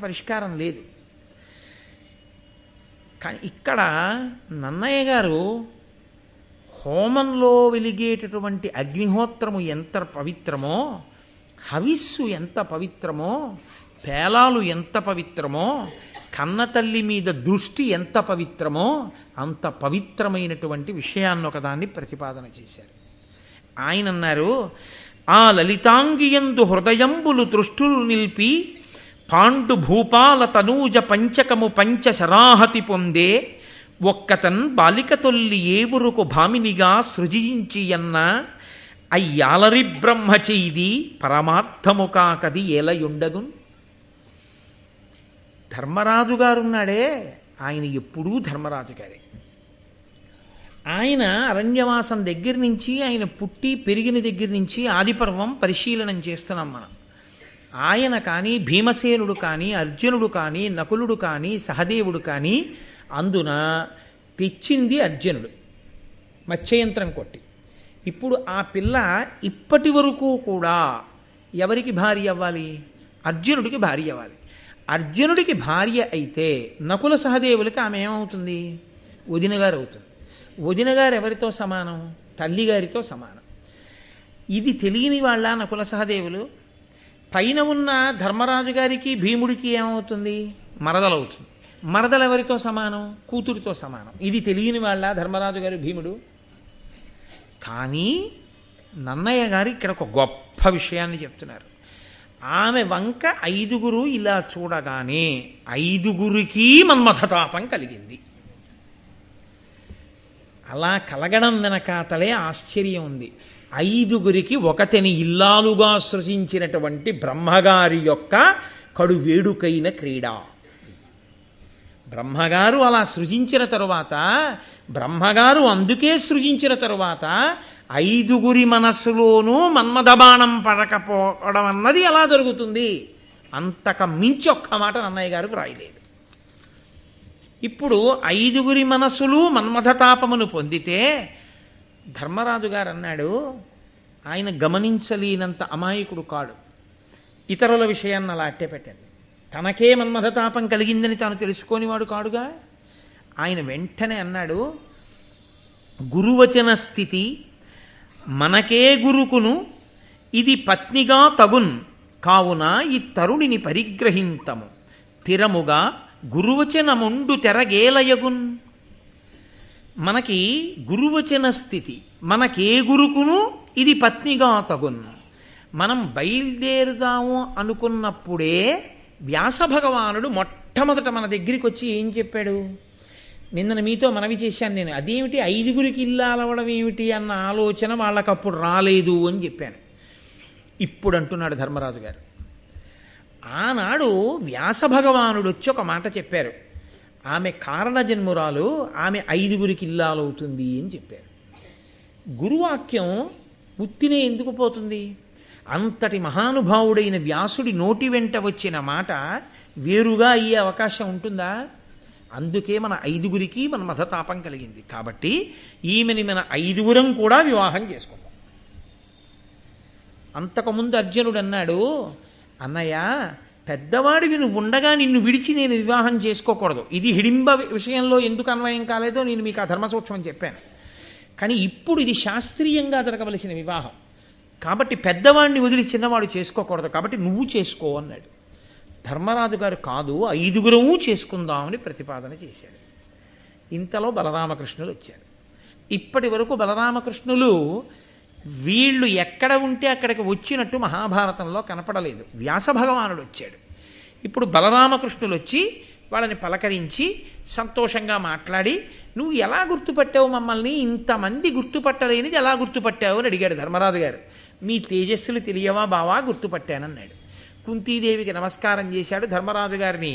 పరిష్కారం లేదు. కానీ ఇక్కడ నన్నయ్య గారు హోమంలో వెలిగేటటువంటి అగ్నిహోత్రము ఎంత పవిత్రమో, హవిస్సు ఎంత పవిత్రమో, పేలాలు ఎంత పవిత్రమో, కన్నతల్లి మీద దృష్టి ఎంత పవిత్రమో అంత పవిత్రమైనటువంటి విషయాన్ని ఒకదాన్ని ప్రతిపాదన చేశారు. ఆయన అన్నారు, ఆ లలితాంగియందు హృదయంబులు తృష్టులు నిలిపి పాండు భూపాల తనూజ పంచకము పంచశరాహతి పొందే ఒక్కతన్ బాలిక తొల్లి ఏవురుకు భామినిగా సృజించి అన్న అయ్యాలరి బ్రహ్మ చేది పరమార్థము కాకది ఏలయుండదు. ధర్మరాజు గారున్నాడే, ఆయన ఎప్పుడూ ధర్మరాజు గారే. ఆయన అరణ్యవాసం దగ్గర నుంచి, ఆయన పుట్టి పెరిగిన దగ్గర నుంచి ఆదిపర్వం పరిశీలనం చేస్తున్నాం మనం. ఆయన కానీ, భీమసేనుడు కానీ, అర్జునుడు కానీ, నకులుడు కానీ, సహదేవుడు కానీ అందున తెచ్చింది అర్జునుడు మత్స్యయంత్రం కొట్టి. ఇప్పుడు ఆ పిల్ల ఇప్పటి వరకు కూడా ఎవరికి భార్య అవ్వాలి? అర్జునుడికి భార్య అవ్వాలి. అర్జునుడికి భార్య అయితే నకుల సహదేవులకి ఆమె ఏమవుతుంది? వదిన గారు అవుతుంది. వదిన గారు ఎవరితో సమానం? తల్లిగారితో సమానం. ఇది తెలియని వాళ్ళ నకుల సహదేవులు. పైన ఉన్న ధర్మరాజు గారికి భీముడికి ఏమవుతుంది? మరదలవుతుంది. మరదలు ఎవరితో సమానం? కూతురితో సమానం. ఇది తెలియని వాళ్ళ ధర్మరాజు గారు భీముడు. కానీ నన్నయ్య గారు ఇక్కడ ఒక గొప్ప విషయాన్ని చెప్తున్నారు. ఆమె వంక ఐదుగురు ఇలా చూడగానే ఐదుగురికి మన్మథతాపం కలిగింది. అలా కలగడం వెనకాతలే ఆశ్చర్యం ఉంది. ఐదుగురికి ఒకతిని ఇల్లాలుగా సృజించినటువంటి బ్రహ్మగారి యొక్క కడువేడుకైన క్రీడ. బ్రహ్మగారు అలా సృజించిన తరువాత, బ్రహ్మగారు అందుకే సృజించిన తరువాత ఐదుగురి మనస్సులోనూ మన్మథబాణం పడకపోవడం అన్నది ఎలా జరుగుతుంది? అంతక మించి ఒక్క మాట నన్నయ్య గారు వ్రాయలేదు. ఇప్పుడు ఐదుగురి మనస్సులు మన్మథతాపమును పొందితే ధర్మరాజు గారు అన్నాడు, ఆయన గమనించలేనంత అమాయకుడు కాడు. ఇతరుల విషయాన్ని అలా అట్టే పెట్టండి. తనకే మన్మథతాపం కలిగిందని తాను తెలుసుకోనివాడు కాడుగా. ఆయన వెంటనే అన్నాడు, గురువచన స్థితి మనకే గురుకును ఇది పత్నిగా తగున్ కావున ఈ తరుణిని పరిగ్రహింతము తిరముగా గురువచనముండు తెరగేలయగున్. మనకి గురువచన స్థితి మనకే గురుకును ఇది పత్నిగా తగున్. మనం బయలుదేరుదాము అనుకున్నప్పుడే వ్యాస భగవానుడు మొట్టమొదట మన దగ్గరికి వచ్చి ఏం చెప్పాడు? నిన్న మీతో మనవి చేశాను నేను. అదేమిటి ఐదుగురికి ఇల్లాలవడం ఏమిటి అన్న ఆలోచన వాళ్ళకప్పుడు రాలేదు అని చెప్పాను. ఇప్పుడు అంటున్నాడు ధర్మరాజు గారు, ఆనాడు వ్యాస భగవానుడు వచ్చి ఒక మాట చెప్పారు. ఆమె కారణజన్మురాలు, ఆమె ఐదుగురికి ఇల్లాలవుతుంది అని చెప్పారు. గురువాక్యం ఉత్తినే ఎందుకు పోతుంది? అంతటి మహానుభావుడైన వ్యాసుడి నోటి వెంట వచ్చిన మాట వేరుగా అయ్యే అవకాశం ఉంటుందా? అందుకే మన ఐదుగురికి మన మధతాపం కలిగింది. కాబట్టి ఈమెని మన ఐదుగురం కూడా వివాహం చేసుకుందాం. అంతకుముందు అర్జునుడు అన్నాడు, అన్నయ్య పెద్దవాడివి నువ్వు ఉండగా నిన్ను విడిచి నేను వివాహం చేసుకోకూడదు. ఇది హిడింబ విషయంలో ఎందుకు అన్వయం కాలేదో నేను మీకు ఆ ధర్మ సూక్ష్మం చెప్పాను. కానీ ఇప్పుడు ఇది శాస్త్రీయంగా జరగవలసిన వివాహం కాబట్టి పెద్దవాడిని వదిలి చిన్నవాడు చేసుకోకూడదు, కాబట్టి నువ్వు చేసుకో అన్నాడు. ధర్మరాజు గారు కాదు, ఐదుగురము చేసుకుందామని ప్రతిపాదన చేశాడు. ఇంతలో బలరామకృష్ణులు వచ్చారు. ఇప్పటి వరకు బలరామకృష్ణులు వీళ్ళు ఎక్కడ ఉంటే అక్కడికి వచ్చినట్టు మహాభారతంలో కనపడలేదు. వ్యాస భగవానుడు వచ్చాడు. ఇప్పుడు బలరామకృష్ణులు వచ్చి వాళ్ళని పలకరించి సంతోషంగా మాట్లాడి, నువ్వు ఎలా గుర్తుపట్టావు మమ్మల్ని? ఇంతమంది గుర్తుపట్టలేనిది ఎలా గుర్తుపట్టావు అని అడిగాడు ధర్మరాజు గారు. మీ తేజస్సులు తెలియవా బావా? గుర్తుపట్టానన్నాడు. కుంతీదేవికి నమస్కారం చేశాడు, ధర్మరాజు గారిని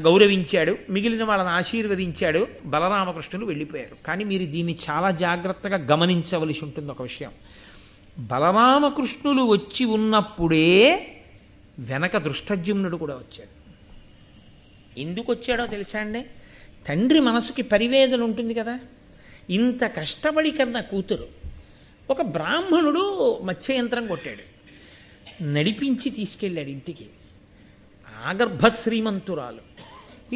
గౌరవించాడు, మిగిలిన వాళ్ళని ఆశీర్వదించాడు. బలరామకృష్ణులు వెళ్ళిపోయారు. కానీ మీరు దీన్ని చాలా జాగ్రత్తగా గమనించవలసి ఉంటుంది. ఒక విషయం, బలరామకృష్ణులు వచ్చి ఉన్నప్పుడే వెనక దృష్టజ్యుమ్నుడు కూడా వచ్చాడు. ఎందుకు వచ్చాడో తెలుసా అండి? తండ్రి మనసుకి పరివేదన ఉంటుంది కదా. ఇంత కష్టపడి కన్నా కూతురు, ఒక బ్రాహ్మణుడు మత్స్యయంత్రం కొట్టాడు, నడిపించి తీసుకెళ్ళాడు ఇంటికి. ఆగర్భ శ్రీమంతురాలు.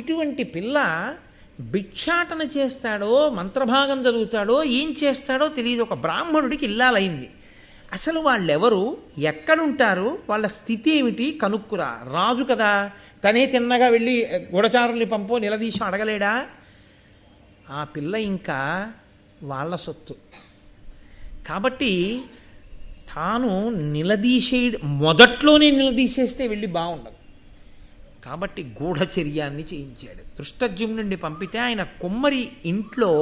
ఇటువంటి పిల్ల భిక్షాటన చేస్తాడో మంత్రభాగం చదువుతాడో ఏం చేస్తాడో తెలియదు. ఒక బ్రాహ్మణుడికి ఇల్లాలైంది. అసలు వాళ్ళెవరు, ఎక్కడుంటారు, వాళ్ళ స్థితి ఏమిటి కనుక్కురా. రాజు కదా, తనే తిన్నగా వెళ్ళి గూఢచారుల్ని పంపో నిలదీసి అడగలేడా? ఆ పిల్ల ఇంకా వాళ్ళ సొత్తు కాబట్టి తాను మొదట్లోనే నిలదీసేస్తే వెళ్ళి బాగుండదు. కాబట్టి గూఢచర్యాన్ని చేయించాడు. దృష్టద్యుమ్నుడిని పంపితే ఆయన కుమ్మరి ఇంట్లో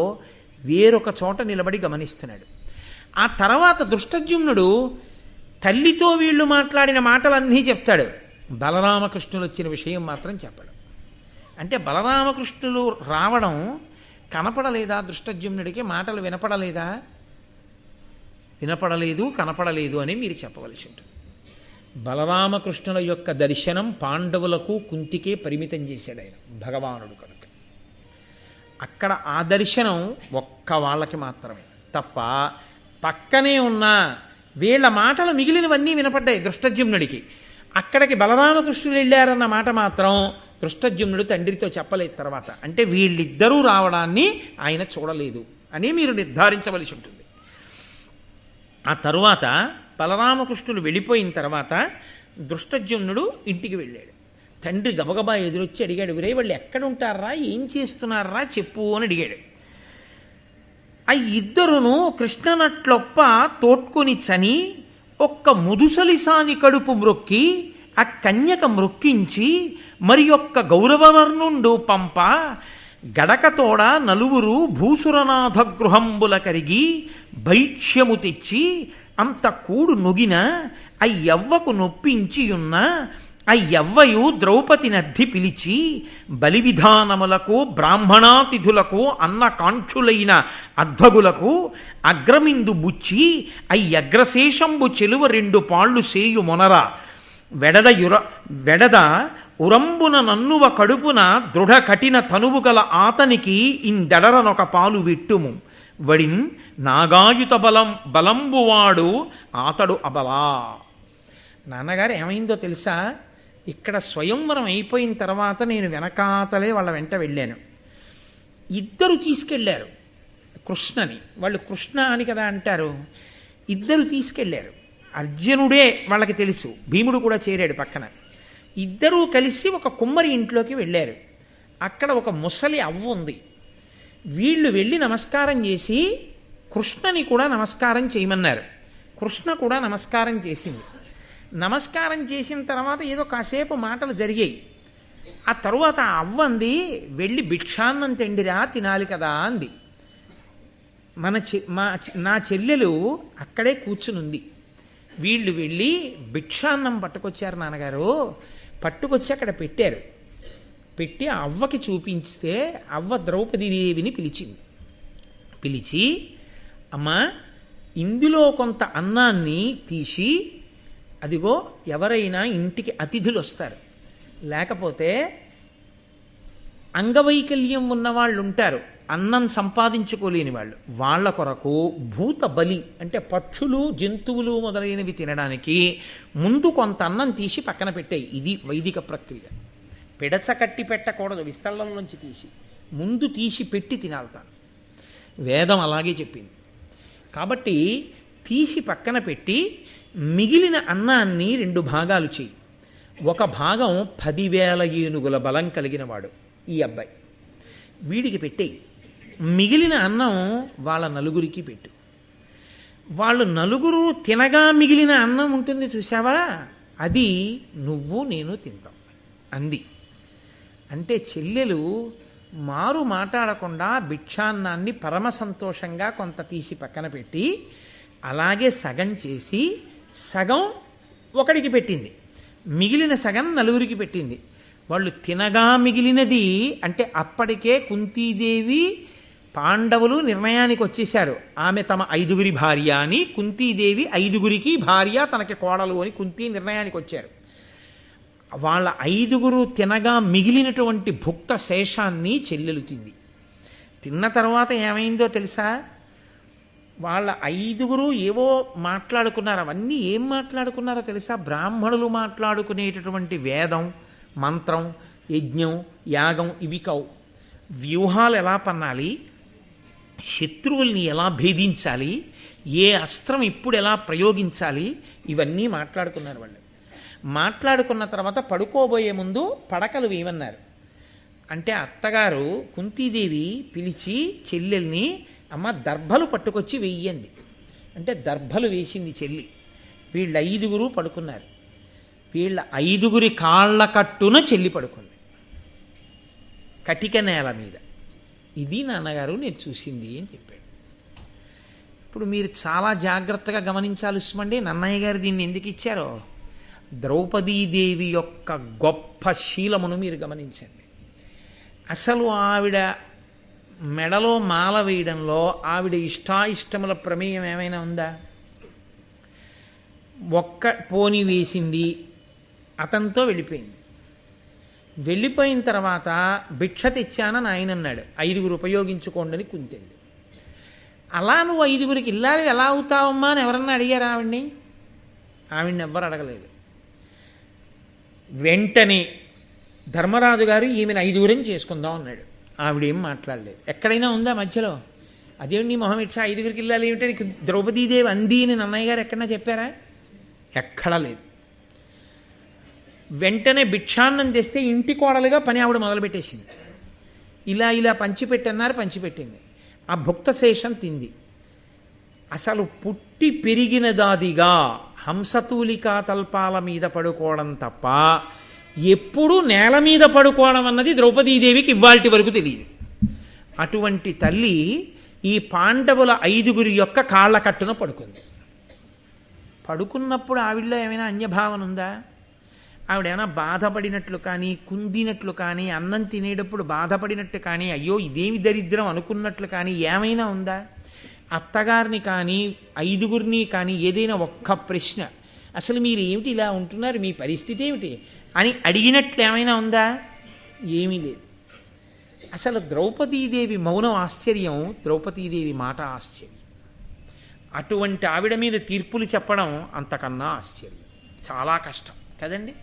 వేరొక చోట నిలబడి గమనిస్తున్నాడు. ఆ తర్వాత దృష్టద్యుమ్నుడు తల్లితో వీళ్ళు మాట్లాడిన మాటలన్నీ చెప్తాడు. బలరామకృష్ణులు వచ్చిన విషయం మాత్రం చెప్పడు. అంటే బలరామకృష్ణులు రావడం కనపడలేదా దృష్టద్యుమ్నుడికి? మాటలు వినపడలేదా? వినపడలేదు, కనపడలేదు అని మీరు చెప్పవలసి ఉంటుంది. బలరామకృష్ణుల యొక్క దర్శనం పాండవులకు కుంతికే పరిమితం చేశాడు ఆయన, భగవానుడు కనుక. అక్కడ ఆ దర్శనం ఒక్క వాళ్ళకి మాత్రమే తప్ప పక్కనే ఉన్న వీళ్ళ మాటలు మిగిలినవన్నీ వినపడ్డాయి దృష్టద్యుమ్నుడికి. అక్కడికి బలరామకృష్ణులు వెళ్ళారన్న మాట మాత్రం దృష్టద్యుమ్నుడు తండ్రితో చెప్పలేదు తర్వాత. అంటే వీళ్ళిద్దరూ రావడాన్ని ఆయన చూడలేదు అని మీరు నిర్ధారించవలసి ఉంటుంది. ఆ తరువాత బలరామకృష్ణులు వెళ్ళిపోయిన తర్వాత దృష్టద్యుమ్నుడు ఇంటికి వెళ్ళాడు. తండ్రి గబగబా ఎదురొచ్చి అడిగాడు, విరే వాళ్ళు ఎక్కడుంటారా, ఏం చేస్తున్నారా చెప్పు అని అడిగాడు. ఆ ఇద్దరును కృష్ణనట్లొప్ప తోడ్కొని చని ఒక్క ముదుసలిసాని కడుపు మ్రొక్కి ఆ కన్యక మ్రొక్కించి మరి ఒక్క గౌరవవర్ణుండు పంప గడకతోడ నలుగురు భూసురనాథ గృహంబుల కరిగి భైక్ష్యము తెచ్చి అంత కూడు నొగిన అయ్యవ్వకు నొప్పించియున్న అయ్యవ్వయు ద్రౌపది నద్ధి పిలిచి బలివిధానములకు బ్రాహ్మణాతిథులకు అన్న కాంక్షులైన అధ్వగులకు అగ్రమిందు బుచ్చి అయ్యగ్రశేషంబు చెలువ 2 పాళ్ళు సేయు మొనర వెడద ఉరంబున నన్నువ కడుపున దృఢ కఠిన తనువు గల ఆతనికి ఇందెడరనొక పాలు విట్టుము వడిన్ నాగాయుత బలంబువాడు ఆతడు అబలా. నాన్నగారు ఏమైందో తెలుసా? ఇక్కడ స్వయంవరం అయిపోయిన తర్వాత నేను వెనకాతలే వాళ్ళ వెంట వెళ్ళాను. ఇద్దరు తీసుకెళ్ళారు కృష్ణని. వాళ్ళు కృష్ణ అని కదా అంటారు. ఇద్దరు తీసుకెళ్ళారు. అర్జునుడే వాళ్ళకి తెలుసు, భీముడు కూడా చేరాడు పక్కన. ఇద్దరూ కలిసి ఒక కుమ్మరి ఇంట్లోకి వెళ్ళారు. అక్కడ ఒక ముసలి అవ్వ ఉంది. వీళ్ళు వెళ్ళి నమస్కారం చేసి కృష్ణని కూడా నమస్కారం చేయమన్నారు. కృష్ణ కూడా నమస్కారం చేసింది. నమస్కారం చేసిన తర్వాత ఏదో కాసేపు మాటలు జరిగాయి. ఆ తరువాత ఆ అవ్వంది, వెళ్ళి భిక్షాన్నం తిండిరా తినాలి కదా అంది. నా చెల్లెలు అక్కడే కూర్చునుంది. వీళ్ళు వెళ్ళి భిక్షాన్నం పట్టుకొచ్చారు నాన్నగారు. పట్టుకొచ్చి అక్కడ పెట్టారు. పెట్టి ఆ అవ్వకి చూపించితే అవ్వ ద్రౌపదీదేవిని పిలిచింది. పిలిచి, అమ్మా ఇందులో కొంత అన్నాన్ని తీసి, అదిగో ఎవరైనా ఇంటికి అతిథులు వస్తారు, లేకపోతే అంగవైకల్యం ఉన్నవాళ్ళు ఉంటారు, అన్నం సంపాదించుకోలేని వాళ్ళు, వాళ్ళ కొరకు భూత బలి అంటే పక్షులు జంతువులు మొదలైనవి తినడానికి ముందు కొంత అన్నం తీసి పక్కన పెట్టాయి. ఇది వైదిక ప్రక్రియ. పిడచ కట్టి పెట్టకూడదు, విస్తళ్ళంలోంచి తీసి ముందు తీసి పెట్టి తినాలతాను. వేదం అలాగే చెప్పింది. కాబట్టి తీసి పక్కన పెట్టి మిగిలిన అన్నాన్ని 2 భాగాలు చేయి. ఒక భాగం 10,000 ఏనుగుల బలం కలిగిన వాడు ఈ అబ్బాయి, వీడికి పెట్టేయి. మిగిలిన అన్నం వాళ్ళ నలుగురికి పెట్టు. వాళ్ళు నలుగురు తినగా మిగిలిన అన్నం ఉంటుంది చూసావా, అది నువ్వు నేను తింటాం అంది. అంటే చెల్లెలు మారు మాట్లాడకుండా భిక్షాన్నాన్ని పరమ సంతోషంగా కొంత తీసి పక్కన పెట్టి అలాగే సగం చేసి సగం ఒకడికి పెట్టింది, మిగిలిన సగం నలుగురికి పెట్టింది. వాళ్ళు తినగా మిగిలినది అంటే అప్పటికే కుంతీదేవి పాండవులు నిర్ణయానికి వచ్చేశారు. ఆమె తమ 5గురి భార్య అని, కుంతీదేవి 5గురికి భార్య, తనకి కోడలు అని కుంతి నిర్ణయానికి వచ్చారు. వాళ్ళ 5గురు తినగా మిగిలినటువంటి భుక్త శేషాన్ని చెల్లెలు తింది. తిన్న తర్వాత ఏమైందో తెలుసా? వాళ్ళ 5గురు ఏవో మాట్లాడుకున్నారు. అవన్నీ ఏం మాట్లాడుకున్నారో తెలుసా? బ్రాహ్మణులు మాట్లాడుకునేటటువంటి వేదం, మంత్రం, యజ్ఞం, యాగం ఇవి కావు. వ్యూహాలు ఎలా పన్నాలి, శత్రువుల్ని ఎలా భేదించాలి, ఏ అస్త్రం ఇప్పుడు ఎలా ప్రయోగించాలి, ఇవన్నీ మాట్లాడుకున్నారు వాళ్ళు. మాట్లాడుకున్న తర్వాత పడుకోబోయే ముందు పడకలు వేయమన్నారు. అంటే అత్తగారు కుంతీదేవి పిలిచి చెల్లెల్ని, అమ్మ దర్భలు పట్టుకొచ్చి వెయ్యంది. అంటే దర్భలు వేసింది చెల్లి. వీళ్ళ 5గురు పడుకున్నారు. వీళ్ళ 5గురి కాళ్ళ కట్టున చెల్లి పడుకుంది కటిక నేల మీద. ఇది నాన్నగారు నేను చూసింది అని చెప్పాడు. ఇప్పుడు మీరు చాలా జాగ్రత్తగా గమనించాలి సుమండి, నన్నయ్య గారు దీన్ని ఎందుకు ఇచ్చారో. ద్రౌపదీదేవి యొక్క గొప్ప శీలమును మీరు గమనించండి. అసలు ఆవిడ మెడలో మాల వేయడంలో ఆవిడ ఇష్టాయిష్టముల ప్రమేయం ఏమైనా ఉందా? ఒక్క పోని వేసింది, అతనితో వెళ్ళిపోయింది. వెళ్ళిపోయిన తర్వాత భిక్ష తెచ్చానని ఆయన అన్నాడు, 5గురు ఉపయోగించుకోండి అని కుంతింది. అలా నువ్వు 5గురికి ఇల్లాలి ఎలా అవుతావమ్మా అని ఎవరన్నా అడిగారు ఆవిడ్ని? ఆవిడ్ని ఎవ్వరు అడగలేదు. వెంటనే ధర్మరాజు గారు ఈమెను 5గురిని చేసుకుందాం అన్నాడు. ఆవిడేం మాట్లాడలేదు. ఎక్కడైనా ఉందా మధ్యలో అదేమిటి మొహం ఇచ్చా 5గురికి ఇల్లాలి ఏమిటని ద్రౌపదీదేవి అంది అని నన్నయ్య గారు ఎక్కడన్నా చెప్పారా? ఎక్కడా లేదు. వెంటనే భిక్షాన్నం తెస్తే ఇంటి కోడలుగా పని ఆవిడ మొదలుపెట్టేసింది. ఇలా ఇలా పంచిపెట్టన్నారు, పంచిపెట్టింది. ఆ భుక్త శేషం తింది. అసలు పుట్టి పెరిగిన దాదిగా హంసతూలికా తల్పాల మీద పడుకోవడం తప్ప ఎప్పుడూ నేల మీద పడుకోవడం అన్నది ద్రౌపదీదేవికి ఇవాల్టి వరకు తెలియదు. అటువంటి తల్లి ఈ పాండవుల 5గురి యొక్క కాళ్ళ కట్టున పడుకుంది. పడుకున్నప్పుడు ఆవిడలో ఏమైనా అన్యభావన ఉందా? ఆవిడేమైనా బాధపడినట్లు కానీ, కుందినట్లు కానీ, అన్నం తినేటప్పుడు బాధపడినట్టు కానీ, అయ్యో ఇదేమి దరిద్రం అనుకున్నట్లు కానీ ఏమైనా ఉందా? అత్తగారిని కానీ 5గురిని కానీ ఏదైనా ఒక్క ప్రశ్న, అసలు మీరు ఏమిటి ఇలా ఉంటున్నారు, మీ పరిస్థితి ఏమిటి అని అడిగినట్లు ఏమైనా ఉందా? ఏమీ లేదు. అసలు ద్రౌపదీదేవి మౌనం ఆశ్చర్యం, ద్రౌపదీదేవి మాట ఆశ్చర్యం. అటువంటి ఆవిడ మీద తీర్పులు చెప్పడం అంతకన్నా ఆశ్చర్యం. చాలా కష్టం కదండి.